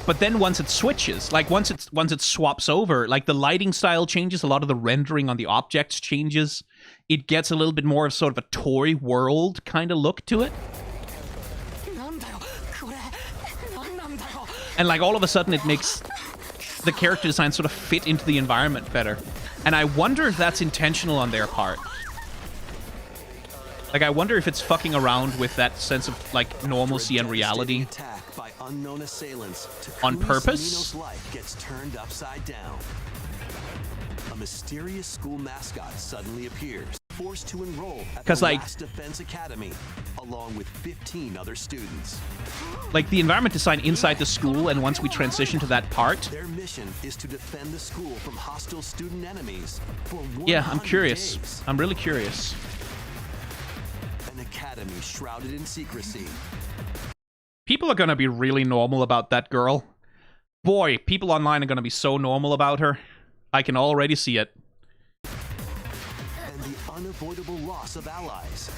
But then once it switches, like once it swaps over, like the lighting style changes, a lot of the rendering on the objects changes. It gets a little bit more of sort of a toy world kind of look to it. And like all of a sudden it makes the character design sort of fit into the environment better. And I wonder if that's intentional on their part. Like I wonder if it's fucking around with that sense of like normalcy and reality on purpose. Life gets turned upside down. A mysterious school mascot suddenly appears, forced to enroll at the Last Defense Academy, along with 15 other students. Like the environment design inside the school, and once we transition to that part, their mission is to defend the school from hostile student enemies for 100 yeah, I'm curious. days. I'm really curious. An academy shrouded in secrecy. People are gonna be really normal about that girl. Boy, people online are gonna be so normal about her. I can already see it. And the unavoidable loss of allies.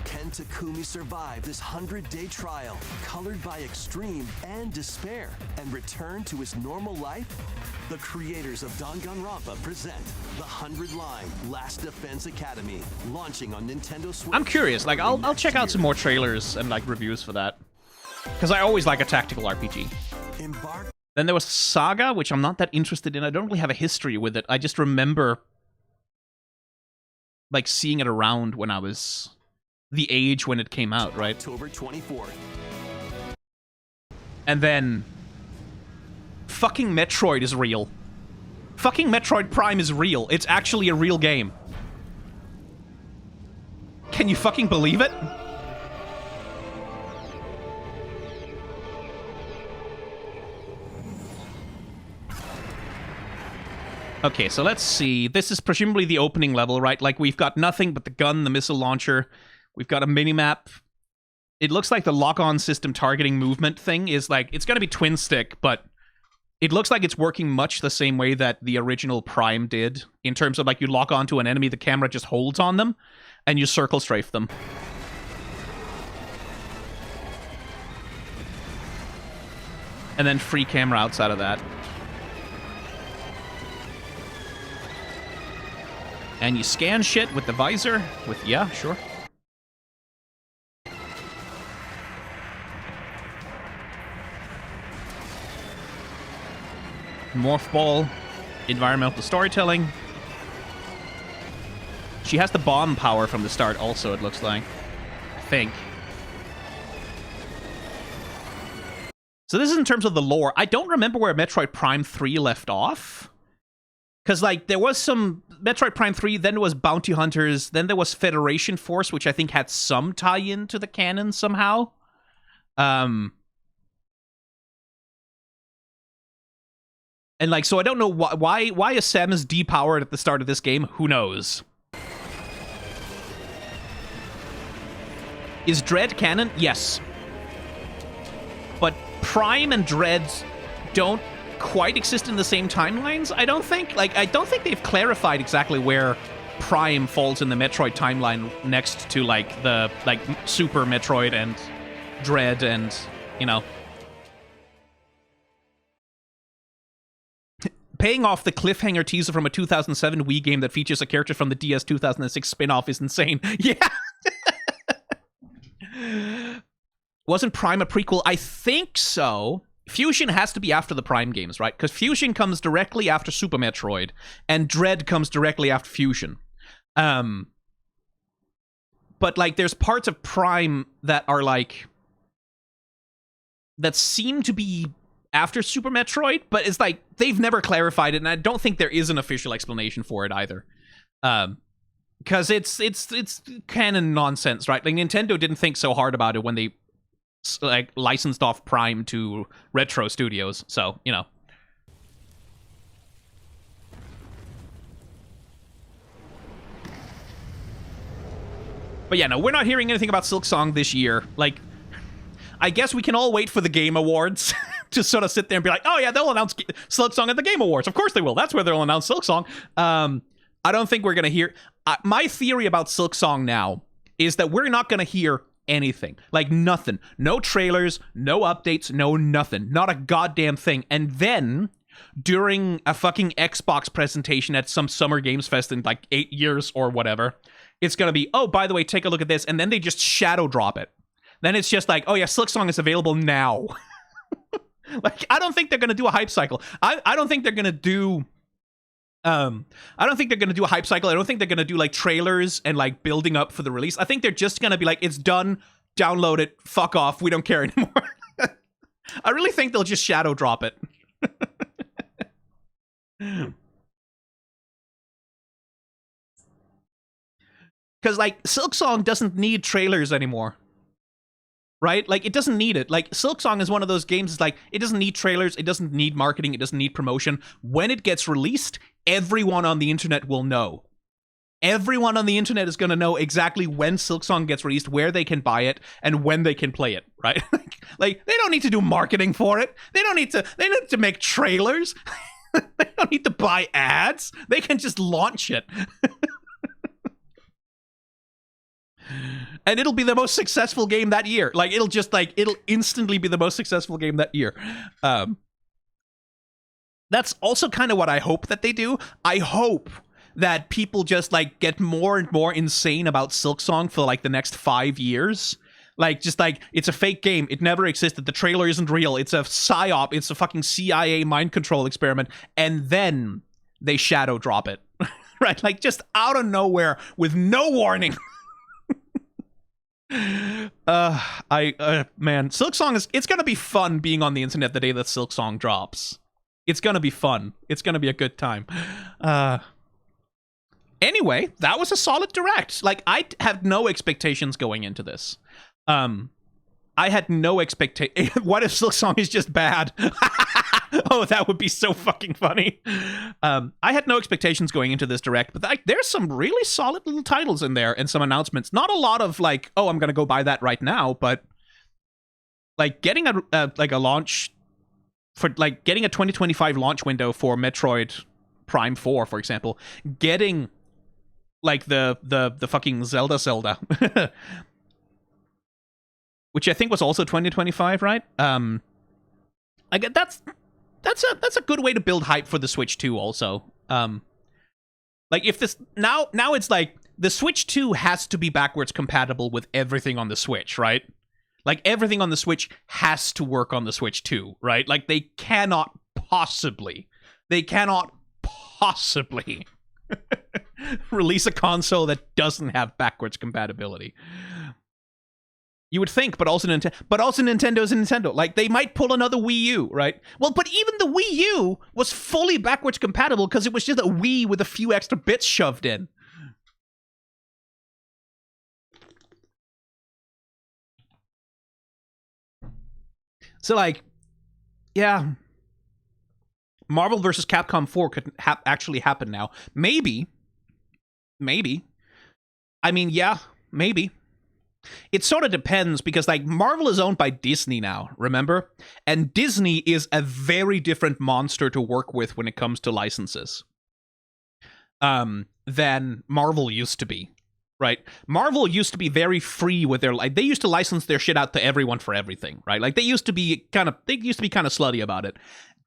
Can Takumi survive this 100-day trial, colored by extreme and despair, and return to his normal life? The creators of Danganronpa present the 100-line Last Defense Academy, launching on Nintendo Switch. I'm curious. Like, I'll check out some more trailers and like reviews for that, because I always like a tactical RPG. Then there was Saga, which I'm not that interested in. I don't really have a history with it. I just remember like seeing it around when I was the age when it came out, right? October 24th. And then fucking Metroid is real. Fucking Metroid Prime is real. It's actually a real game. Can you fucking believe it? Okay, so let's see. This is presumably the opening level, right? Like, we've got nothing but the gun, the missile launcher. We've got a minimap. It looks like the lock-on system targeting movement thing is like... It's going to be twin stick, but it looks like it's working much the same way that the original Prime did. In terms of, like, you lock onto an enemy, the camera just holds on them, and you circle strafe them. And then free camera outside of that. And you scan shit with the visor. Yeah, sure. Morph ball. environmental storytelling. She has the bomb power from the start also, it looks like. I think. So this is in terms of the lore. I don't remember where Metroid Prime 3 left off. Because, like, there was some Metroid Prime 3, then there was Bounty Hunters, then there was Federation Force, which I think had some tie-in to the canon somehow. And, like, so I don't know why is Samus depowered at the start of this game? Who knows? Is Dread canon? Yes. But Prime and Dread don't quite exist in the same timelines, I don't think. Like, I don't think they've clarified exactly where Prime falls in the Metroid timeline next to, like, the, like, Super Metroid and Dread and, you know. Paying off the cliffhanger teaser from a 2007 Wii game that features a character from the DS 2006 spin-off is insane. Yeah! Wasn't Prime a prequel? I think so. Fusion has to be after the Prime games, right? Because Fusion comes directly after Super Metroid, and Dread comes directly after Fusion. But, like, there's parts of Prime that are, like, that seem to be after Super Metroid, but it's like, they've never clarified it, and I don't think there is an official explanation for it either. Because it's canon nonsense, right? Like, Nintendo didn't think so hard about it when they, like, licensed off Prime to Retro Studios, so, you know. But yeah, no, we're not hearing anything about Silksong this year. Like, I guess we can all wait for the Game Awards to sort of sit there and be like, oh yeah, they'll announce Silksong at the Game Awards. Of course they will. That's where they'll announce Silksong. I don't think we're going to hear... my theory about Silksong now is that we're not going to hear anything. Like, nothing. No trailers, no updates, no nothing. Not a goddamn thing. And then, during a fucking Xbox presentation at some Summer Games Fest in, like, 8 years or whatever, it's going to be, oh, by the way, take a look at this. And then they just shadow drop it. Then it's just like, oh yeah, Silksong is available now. Like, I don't think they're going to do a hype cycle. I don't think they're going to do... I don't think they're going to do a hype cycle. I don't think they're going to do, like, trailers and, like, building up for the release. I think they're just going to be like, it's done, download it, fuck off, we don't care anymore. I really think they'll just shadow drop it. Because, like, Silksong doesn't need trailers anymore. Right? Like, it doesn't need it. Like, Silksong is one of those games, it's like, it doesn't need trailers, it doesn't need marketing, it doesn't need promotion. When it gets released, everyone on the internet will know. Everyone on the internet is going to know exactly when Silksong gets released, where they can buy it, and when they can play it, right? Like, they don't need to do marketing for it. They need to make trailers. They don't need to buy ads. They can just launch it. And it'll be the most successful game that year. Like, it'll instantly be the most successful game that year. That's also kind of what I hope that they do. I hope that people just, like, get more and more insane about Silksong for, like, the next 5 years. Like, just, like, it's a fake game. It never existed. The trailer isn't real. It's a psyop. It's a fucking CIA mind control experiment. And then they shadow drop it. Right? Like, just out of nowhere with no warning. Man, Silksong it's gonna be fun being on the internet the day that Silksong drops. It's gonna be fun. It's gonna be a good time. Anyway, that was a solid direct. Like, I had no expectations going into this. I had no expectation. What if Silksong is just bad? Oh, that would be so fucking funny. I had no expectations going into this direct, but, like, there's some really solid little titles in there and some announcements. Not a lot of, like, oh, I'm gonna go buy that right now, but, like, getting a launch for, like, getting a 2025 launch window for Metroid Prime 4, for example, getting, like, the fucking Zelda, which I think was also 2025, right? I get that's a good way to build hype for the Switch 2 also. Like, if this now it's like the Switch 2 has to be backwards compatible with everything on the Switch, right? Like, everything on the Switch has to work on the Switch 2, right? Like, they cannot possibly possibly release a console that doesn't have backwards compatibility? You would think, but also Nintendo's a Nintendo. Like, they might pull another Wii U, right? Well, but even the Wii U was fully backwards compatible because it was just a Wii with a few extra bits shoved in. So, like, yeah. Marvel vs. Capcom 4 could actually happen now. Maybe. Maybe. I mean, yeah, maybe. It sort of depends because, like, Marvel is owned by Disney now, remember? And Disney is a very different monster to work with when it comes to licenses than Marvel used to be, right? Marvel used to be very free with their, like, they used to license their shit out to everyone for everything, right? Like, they used to be kind of slutty about it.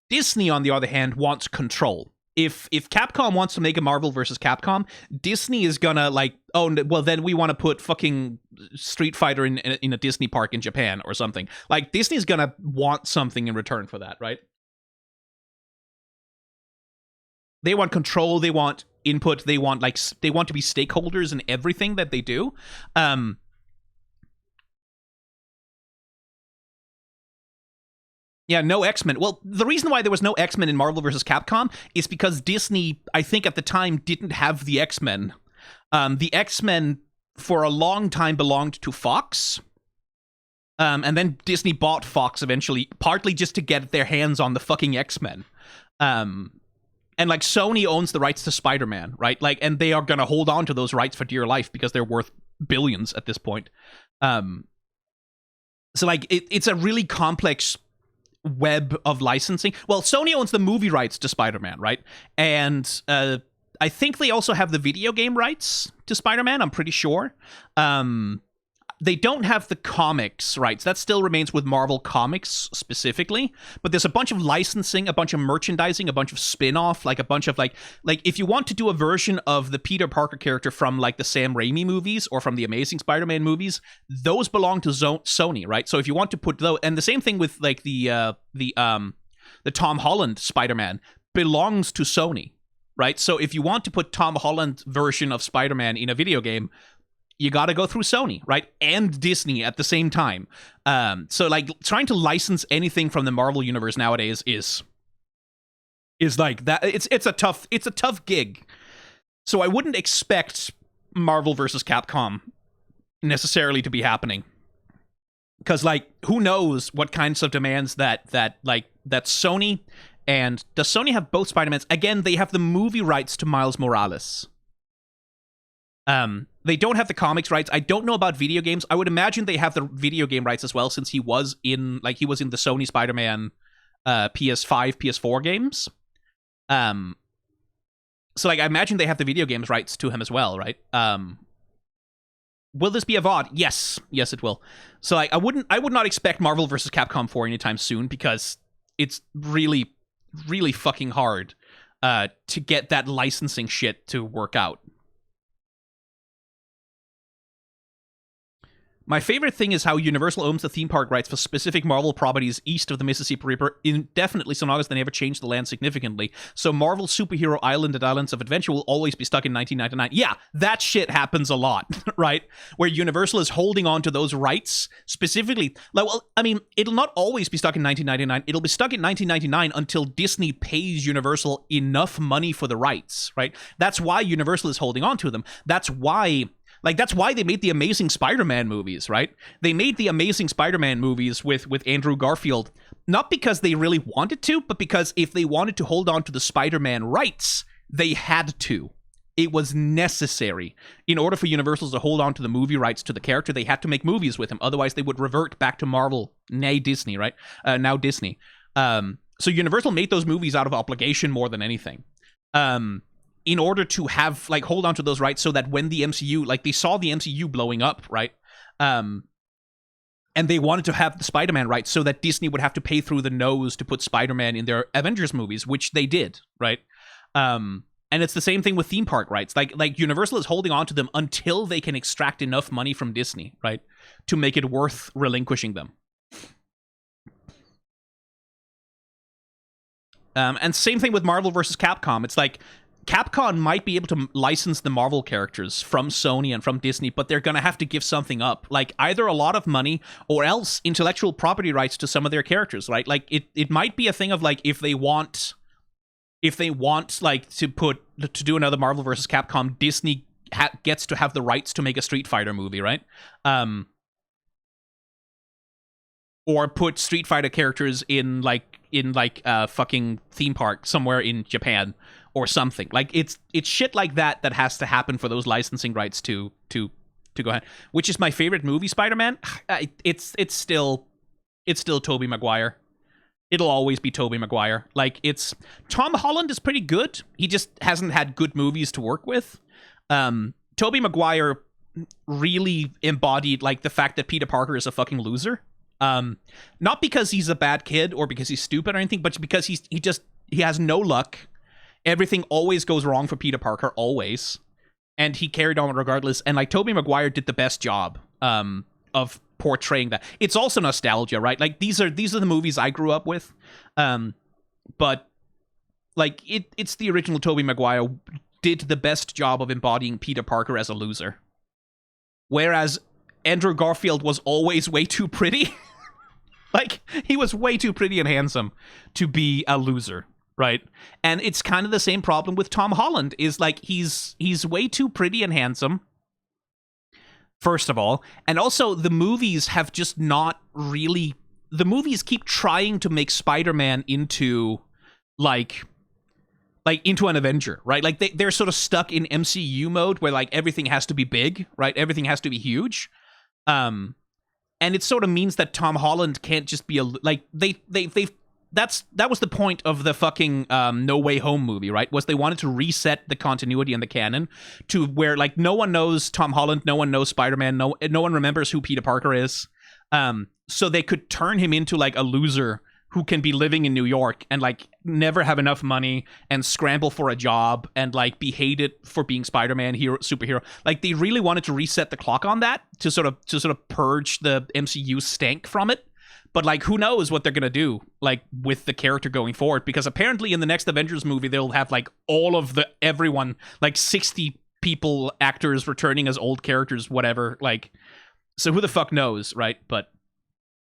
Disney, on the other hand, wants control. If Capcom wants to make a Marvel versus Capcom, Disney is gonna, like, oh, well, then we want to put fucking Street Fighter in a Disney park in Japan or something. Like, Disney's gonna want something in return for that, right? They want control, they want input, they want to be stakeholders in everything that they do. Yeah, no X-Men. Well, the reason why there was no X-Men in Marvel vs. Capcom is because Disney, I think at the time, didn't have the X-Men. The X-Men, for a long time, belonged to Fox. And then Disney bought Fox eventually, partly just to get their hands on the fucking X-Men. And, like, Sony owns the rights to Spider-Man, right? Like, and they are going to hold on to those rights for dear life because they're worth billions at this point. So, like, it's a really complex web of licensing. Well, Sony owns the movie rights to Spider-Man, right? And I think they also have the video game rights to Spider-Man, I'm pretty sure. They don't have the comics rights. That still remains with Marvel Comics specifically. But there's a bunch of licensing, a bunch of merchandising, a bunch of spin-off, like a bunch of like if you want to do a version of the Peter Parker character from like the Sam Raimi movies or from the Amazing Spider-Man movies, those belong to Sony, right? So if you want to put those, and the same thing with like the Tom Holland Spider-Man belongs to Sony, right? So if you want to put Tom Holland version of Spider-Man in a video game, you got to go through Sony, right? And Disney at the same time. So like trying to license anything from the Marvel universe nowadays is like that. It's a tough gig. So I wouldn't expect Marvel versus Capcom necessarily to be happening. Because like who knows what kinds of demands that Sony, and does Sony have both Spider-Mans? Again, they have the movie rights to Miles Morales. They don't have the comics rights. I don't know about video games. I would imagine they have the video game rights as well, since he was in the Sony Spider-Man PS5, PS4 games. So like I imagine they have the video games rights to him as well, right? Will this be a VOD? Yes, it will. So like I would not expect Marvel vs. Capcom 4 anytime soon, because it's really, really fucking hard to get that licensing shit to work out. My favorite thing is how Universal owns the theme park rights for specific Marvel properties east of the Mississippi River indefinitely, so long as they never change the land significantly. So Marvel Superhero Island and Islands of Adventure will always be stuck in 1999. Yeah, that shit happens a lot, right? Where Universal is holding on to those rights specifically. Like, well, I mean, it'll not always be stuck in 1999. It'll be stuck in 1999 until Disney pays Universal enough money for the rights, right? That's why Universal is holding on to them. That's why they made the Amazing Spider-Man movies, right? They made the Amazing Spider-Man movies with Andrew Garfield, not because they really wanted to, but because if they wanted to hold on to the Spider-Man rights, they had to. It was necessary. In order for Universal to hold on to the movie rights to the character, they had to make movies with him. Otherwise, they would revert back to Marvel, nay Disney, right? Now Disney. So Universal made those movies out of obligation more than anything. In order to have, like, hold on to those rights so that when the MCU, like, they saw the MCU blowing up, right? And they wanted to have the Spider-Man rights so that Disney would have to pay through the nose to put Spider-Man in their Avengers movies, which they did, right? And it's the same thing with theme park rights. Like Universal is holding on to them until they can extract enough money from Disney, right? To make it worth relinquishing them. And same thing with Marvel versus Capcom. It's like, Capcom might be able to license the Marvel characters from Sony and from Disney, but they're gonna have to give something up, like either a lot of money or else intellectual property rights to some of their characters, right? Like it might be a thing of like if they want like to do another Marvel versus Capcom, Disney gets to have the rights to make a Street Fighter movie, right? Or put Street Fighter characters in a fucking theme park somewhere in Japan or something. Like it's shit like that has to happen for those licensing rights to go ahead. Which is my favorite movie, Spider-Man. It's still Tobey Maguire. It'll always be Tobey Maguire. Like Tom Holland is pretty good. He just hasn't had good movies to work with. Tobey Maguire really embodied like the fact that Peter Parker is a fucking loser. Not because he's a bad kid or because he's stupid or anything, but because he has no luck. Everything always goes wrong for Peter Parker, always. And he carried on regardless. And like Tobey Maguire did the best job of portraying that. It's also nostalgia, right? Like these are the movies I grew up with. But like it's the original Tobey Maguire did the best job of embodying Peter Parker as a loser. Whereas Andrew Garfield was always way too pretty. Like, he was way too pretty and handsome to be a loser, right? And it's kind of the same problem with Tom Holland, is like, he's way too pretty and handsome, first of all. And also, the movies have just not really... The movies keep trying to make Spider-Man into, like into an Avenger, right? Like, they're sort of stuck in MCU mode, where, like, everything has to be big, right? Everything has to be huge. And it sort of means that Tom Holland can't just be that was the point of the fucking No Way Home movie, right? Was they wanted to reset the continuity and the canon to where like no one knows Tom Holland, no one knows Spider-Man, no one remembers who Peter Parker is. So they could turn him into like a loser who can be living in New York and like never have enough money and scramble for a job and like be hated for being Spider-Man superhero. Like they really wanted to reset the clock on that to sort of purge the MCU stank from it. But like who knows what they're gonna do like with the character going forward, because apparently in the next Avengers movie they'll have like all of everyone, like 60 people, actors returning as old characters, whatever. Like, so who the fuck knows, right? But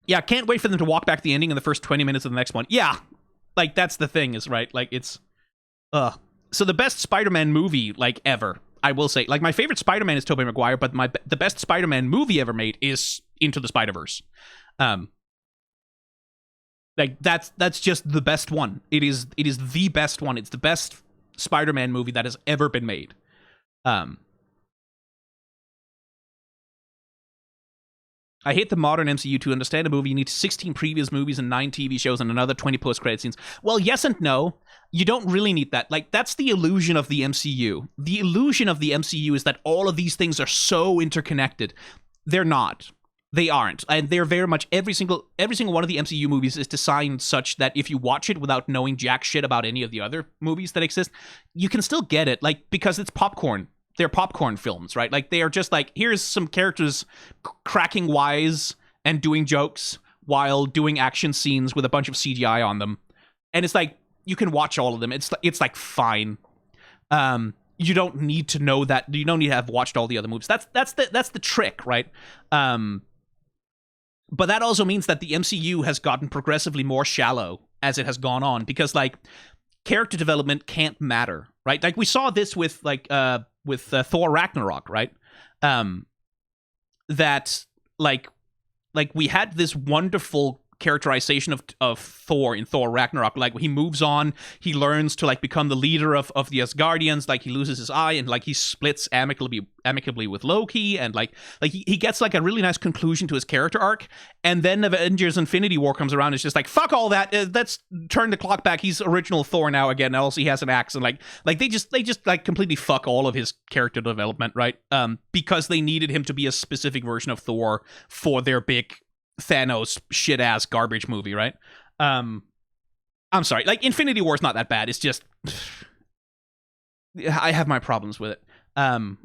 yeah, can't wait for them to walk back the ending in the first 20 minutes of the next one. Yeah, like, that's the thing, is, right? Like, it's... So the best Spider-Man movie, like, ever, I will say. Like, my favorite Spider-Man is Tobey Maguire, but the best Spider-Man movie ever made is Into the Spider-Verse. Like, that's just the best one. It is the best one. It's the best Spider-Man movie that has ever been made. I hate the modern MCU. To understand a movie, you need 16 previous movies and 9 TV shows and another 20 post-credit scenes. Well, yes and no. You don't really need that. Like, that's the illusion of the MCU. The illusion of the MCU is that all of these things are so interconnected. They're not. They aren't. And they're very much... Every single one of the MCU movies is designed such that if you watch it without knowing jack shit about any of the other movies that exist, you can still get it, like, because it's popcorn. They're popcorn films, right? Like, they are just like, here's some characters cracking wise and doing jokes while doing action scenes with a bunch of CGI on them. And it's like, you can watch all of them. It's like fine. You don't need to know that. You don't need to have watched all the other movies. That's the trick, right? But that also means that the MCU has gotten progressively more shallow as it has gone on, because like character development can't matter, right? Like we saw this with Thor Ragnarok, right? That like we had this wonderful characterization of Thor in Thor Ragnarok. Like, he moves on, he learns to like become the leader of the Asgardians, like he loses his eye and like he splits amicably with Loki, and like he gets like a really nice conclusion to his character arc. And then Avengers Infinity War comes around, it's just like, fuck all that, let's turn the clock back, he's original Thor now again, and also he has an axe, and like they just like completely fuck all of his character development, right? Because they needed him to be a specific version of Thor for their big Thanos shit-ass garbage movie, right? I'm sorry, like, Infinity War is not that bad, it's just... I have my problems with it. And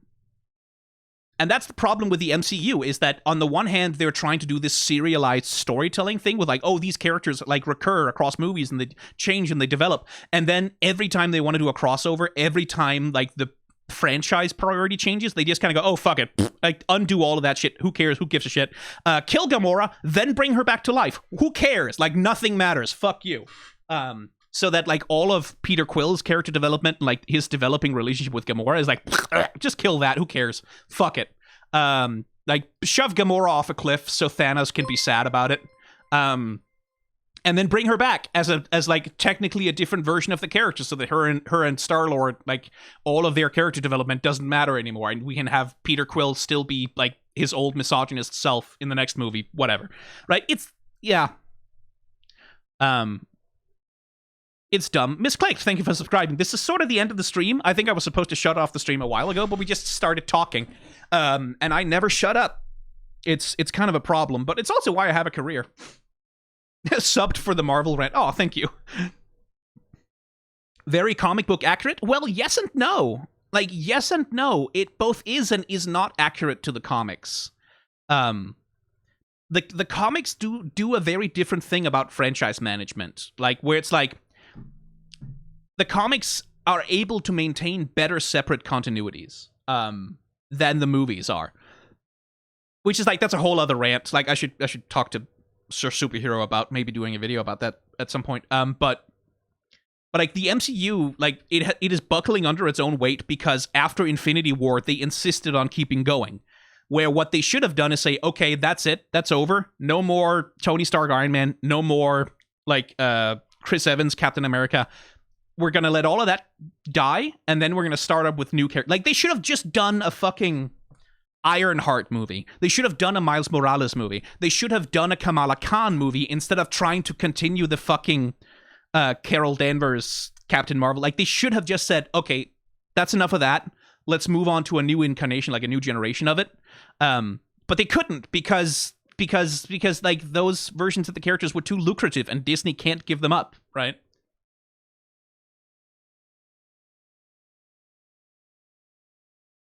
And that's the problem with the MCU, is that on the one hand, they're trying to do this serialized storytelling thing with like, oh, these characters like recur across movies and they change and they develop. And then every time they want to do a crossover, every time like the franchise priority changes, they just kind of go, oh, fuck it. Like, undo all of that shit. Who cares? Who gives a shit? Kill Gamora, then bring her back to life. Who cares? Like, nothing matters. Fuck you. So that, like, all of Peter Quill's character development, like, his developing relationship with Gamora is like, just kill that. Who cares? Fuck it. Like, shove Gamora off a cliff so Thanos can be sad about it. And then bring her back as like technically a different version of the character, so that her and Star-Lord, like, all of their character development doesn't matter anymore, and we can have Peter Quill still be like his old misogynist self in the next movie, whatever. Right? It's dumb. Miss Clay, thank you for subscribing. This is sort of the end of the stream. I think I was supposed to shut off the stream a while ago, but we just started talking. And I never shut up. It's kind of a problem, but it's also why I have a career. Subbed for the Marvel rant. Oh, thank you. Very comic book accurate? Well, yes and no. Like, yes and no. It both is and is not accurate to the comics. The comics do a very different thing about franchise management. Like, where it's like, the comics are able to maintain better separate continuities than the movies are. Which is like, that's a whole other rant. Like, I should talk to Sir Superhero about maybe doing a video about that at some point. But like, the MCU, like, it is buckling under its own weight because after Infinity War, they insisted on keeping going. Where what they should have done is say, okay, that's it, that's over. No more Tony Stark Iron Man. No more like Chris Evans Captain America. We're gonna let all of that die, and then we're gonna start up with new characters. Like, they should have just done a fucking Ironheart movie. They should have done a Miles Morales movie. They should have done a Kamala Khan movie instead of trying to continue the fucking Carol Danvers Captain Marvel. Like, they should have just said, okay, that's enough of that. Let's move on to a new incarnation, like a new generation of it. But they couldn't because like, those versions of the characters were too lucrative and Disney can't give them up, right?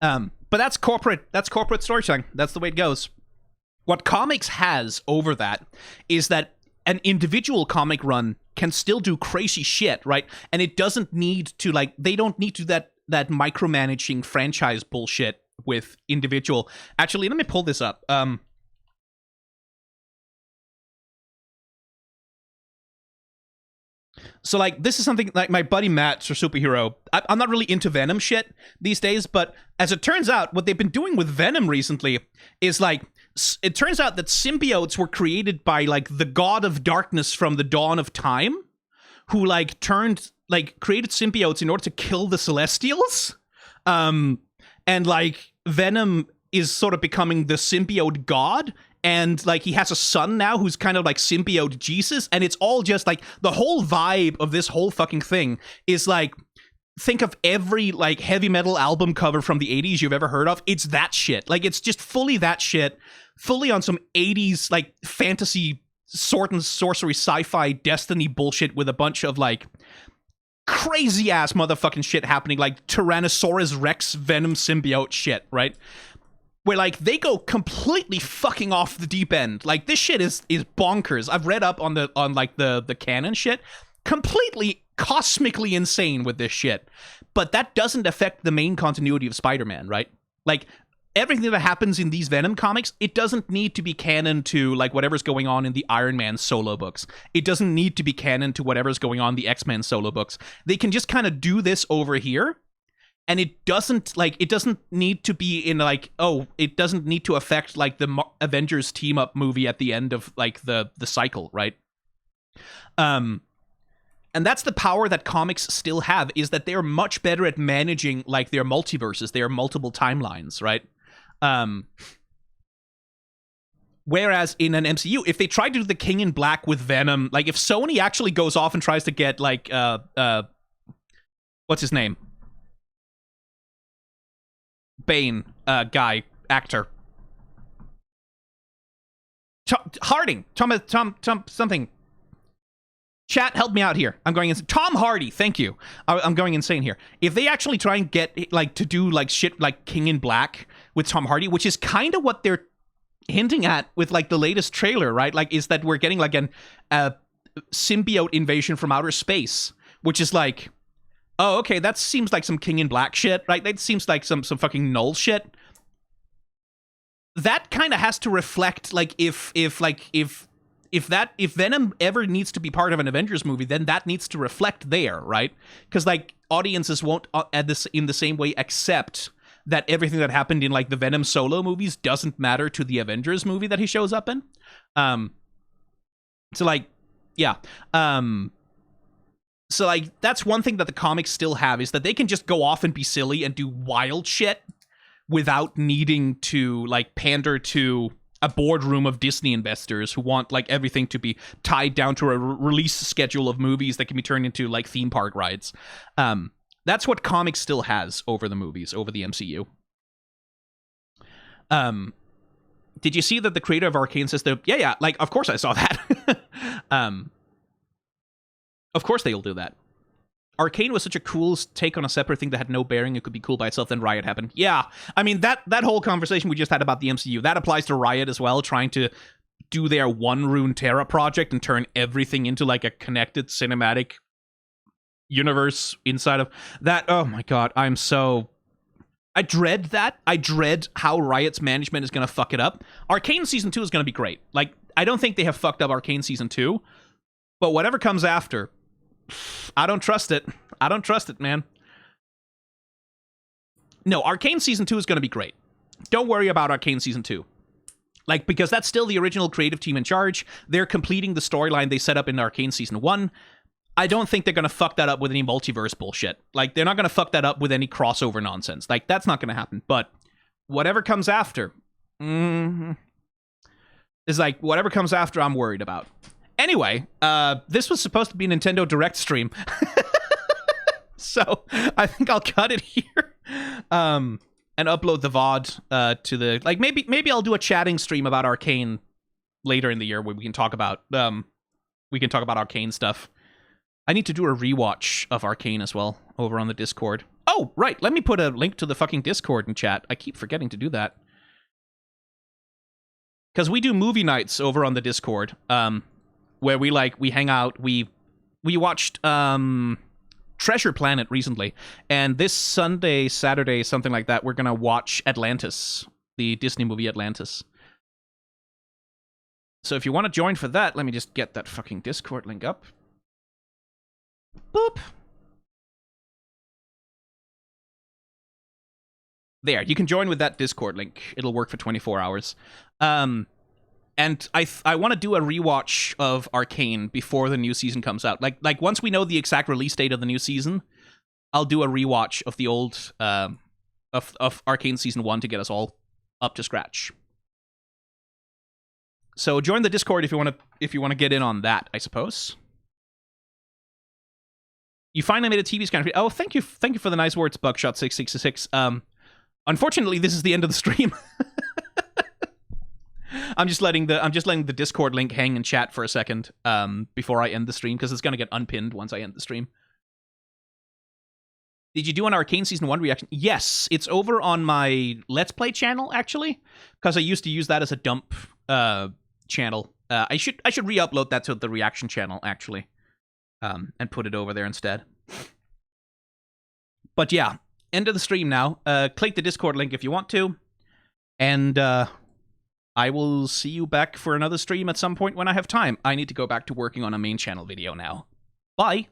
But that's corporate storytelling. That's the way it goes. What comics has over that is that an individual comic run can still do crazy shit, right? And it doesn't need to, like, they don't need to do that micromanaging franchise bullshit with individual. Actually, let me pull this up. So, like, this is something like my buddy Matt, Sir Superhero. I'm not really into Venom shit these days, but as it turns out, what they've been doing with Venom recently is, like, it turns out that symbiotes were created by, like, the god of darkness from the dawn of time, who, like, created symbiotes in order to kill the Celestials. And, like, Venom is sort of becoming the symbiote god. And, like, he has a son now who's kind of like symbiote Jesus. And it's all just, like, the whole vibe of this whole fucking thing is, like, think of every, like, heavy metal album cover from the 80s you've ever heard of. It's that shit. Like, it's just fully that shit. Fully on some 80s, like, fantasy, sword and sorcery, sci-fi, Destiny bullshit with a bunch of, like, crazy-ass motherfucking shit happening. Like, Tyrannosaurus Rex Venom symbiote shit, right? Where, like, they go completely fucking off the deep end. Like, this shit is bonkers. I've read up on the canon shit. Completely cosmically insane with this shit. But that doesn't affect the main continuity of Spider-Man, right? Like, everything that happens in these Venom comics, it doesn't need to be canon to, like, whatever's going on in the Iron Man solo books. It doesn't need to be canon to whatever's going on in the X-Men solo books. They can just kind of do this over here. And it doesn't need to be in, like, it doesn't need to affect, like, the Avengers team-up movie at the end of, like, the cycle, right? And that's the power that comics still have, is that they're much better at managing, like, their multiverses, their multiple timelines, right? Whereas in an MCU, if they try to do the King in Black with Venom, like, if Sony actually goes off and tries to get, like, what's his name? Bane, guy, actor. Harding. Tom, something. Chat, help me out here. I'm going insane. Tom Hardy, thank you. I'm going insane here. If they actually try and get, like, to do, like, shit like King in Black with Tom Hardy, which is kind of what they're hinting at with like the latest trailer, right? Like, is that we're getting like a symbiote invasion from outer space, which is like, oh, okay, that seems like some King in Black shit, right? That seems like some fucking Null shit. That kind of has to reflect like if Venom ever needs to be part of an Avengers movie, then that needs to reflect there, right? Because like audiences won't in the same way accept that everything that happened in like the Venom solo movies doesn't matter to the Avengers movie that he shows up in. So like, yeah. So like that's one thing that the comics still have, is that they can just go off and be silly and do wild shit without needing to like pander to a boardroom of Disney investors who want like everything to be tied down to a release schedule of movies that can be turned into like theme park rides. That's what comics still has over the movies, over the MCU. Did you see that the creator of Arcane says that? Yeah, like, of course I saw that. Of course they'll do that. Arcane was such a cool take on a separate thing that had no bearing. It could be cool by itself, then Riot happened. Yeah, I mean, that whole conversation we just had about the MCU, that applies to Riot as well, trying to do their One Runeterra project and turn everything into like a connected cinematic universe inside of that. Oh my god, I dread that. I dread how Riot's management is going to fuck it up. Arcane Season 2 is going to be great. Like, I don't think they have fucked up Arcane Season 2, but whatever comes after, I don't trust it. I don't trust it, man. No, Arcane Season 2 is going to be great. Don't worry about Arcane Season 2. Like, because that's still the original creative team in charge. They're completing the storyline they set up in Arcane Season 1. I don't think they're going to fuck that up with any multiverse bullshit. Like, they're not going to fuck that up with any crossover nonsense. Like, that's not going to happen. But whatever comes after, is like, whatever comes after, I'm worried about. Anyway, this was supposed to be a Nintendo Direct stream. So, I think I'll cut it here. And upload the VOD to the... Like, maybe I'll do a chatting stream about Arcane later in the year where we can talk about... Arcane stuff. I need to do a rewatch of Arcane as well over on the Discord. Oh, right. Let me put a link to the fucking Discord in chat. I keep forgetting to do that. Because we do movie nights over on the Discord, where we hang out. We watched Treasure Planet recently, and this Sunday, Saturday, something like that, we're gonna watch Atlantis, the Disney movie Atlantis. So if you want to join for that, let me just get that fucking Discord link up. Boop. There, you can join with that Discord link. It'll work for 24 hours. And I want to do a rewatch of Arcane before the new season comes out. Like once we know the exact release date of the new season, I'll do a rewatch of the old of Arcane Season 1 to get us all up to scratch. So join the Discord if you want to get in on that, I suppose. You finally made a TBSkyen. Oh, thank you for the nice words, Buckshot666. Unfortunately, this is the end of the stream. I'm just letting the Discord link hang in chat for a second before I end the stream, because it's gonna get unpinned once I end the stream. Did you do an Arcane Season 1 reaction? Yes, it's over on my Let's Play channel, actually, because I used to use that as a dump channel. I should re-upload that to the reaction channel, actually. And put it over there instead. But yeah, end of the stream now. Click the Discord link if you want to. And I will see you back for another stream at some point when I have time. I need to go back to working on a main channel video now. Bye!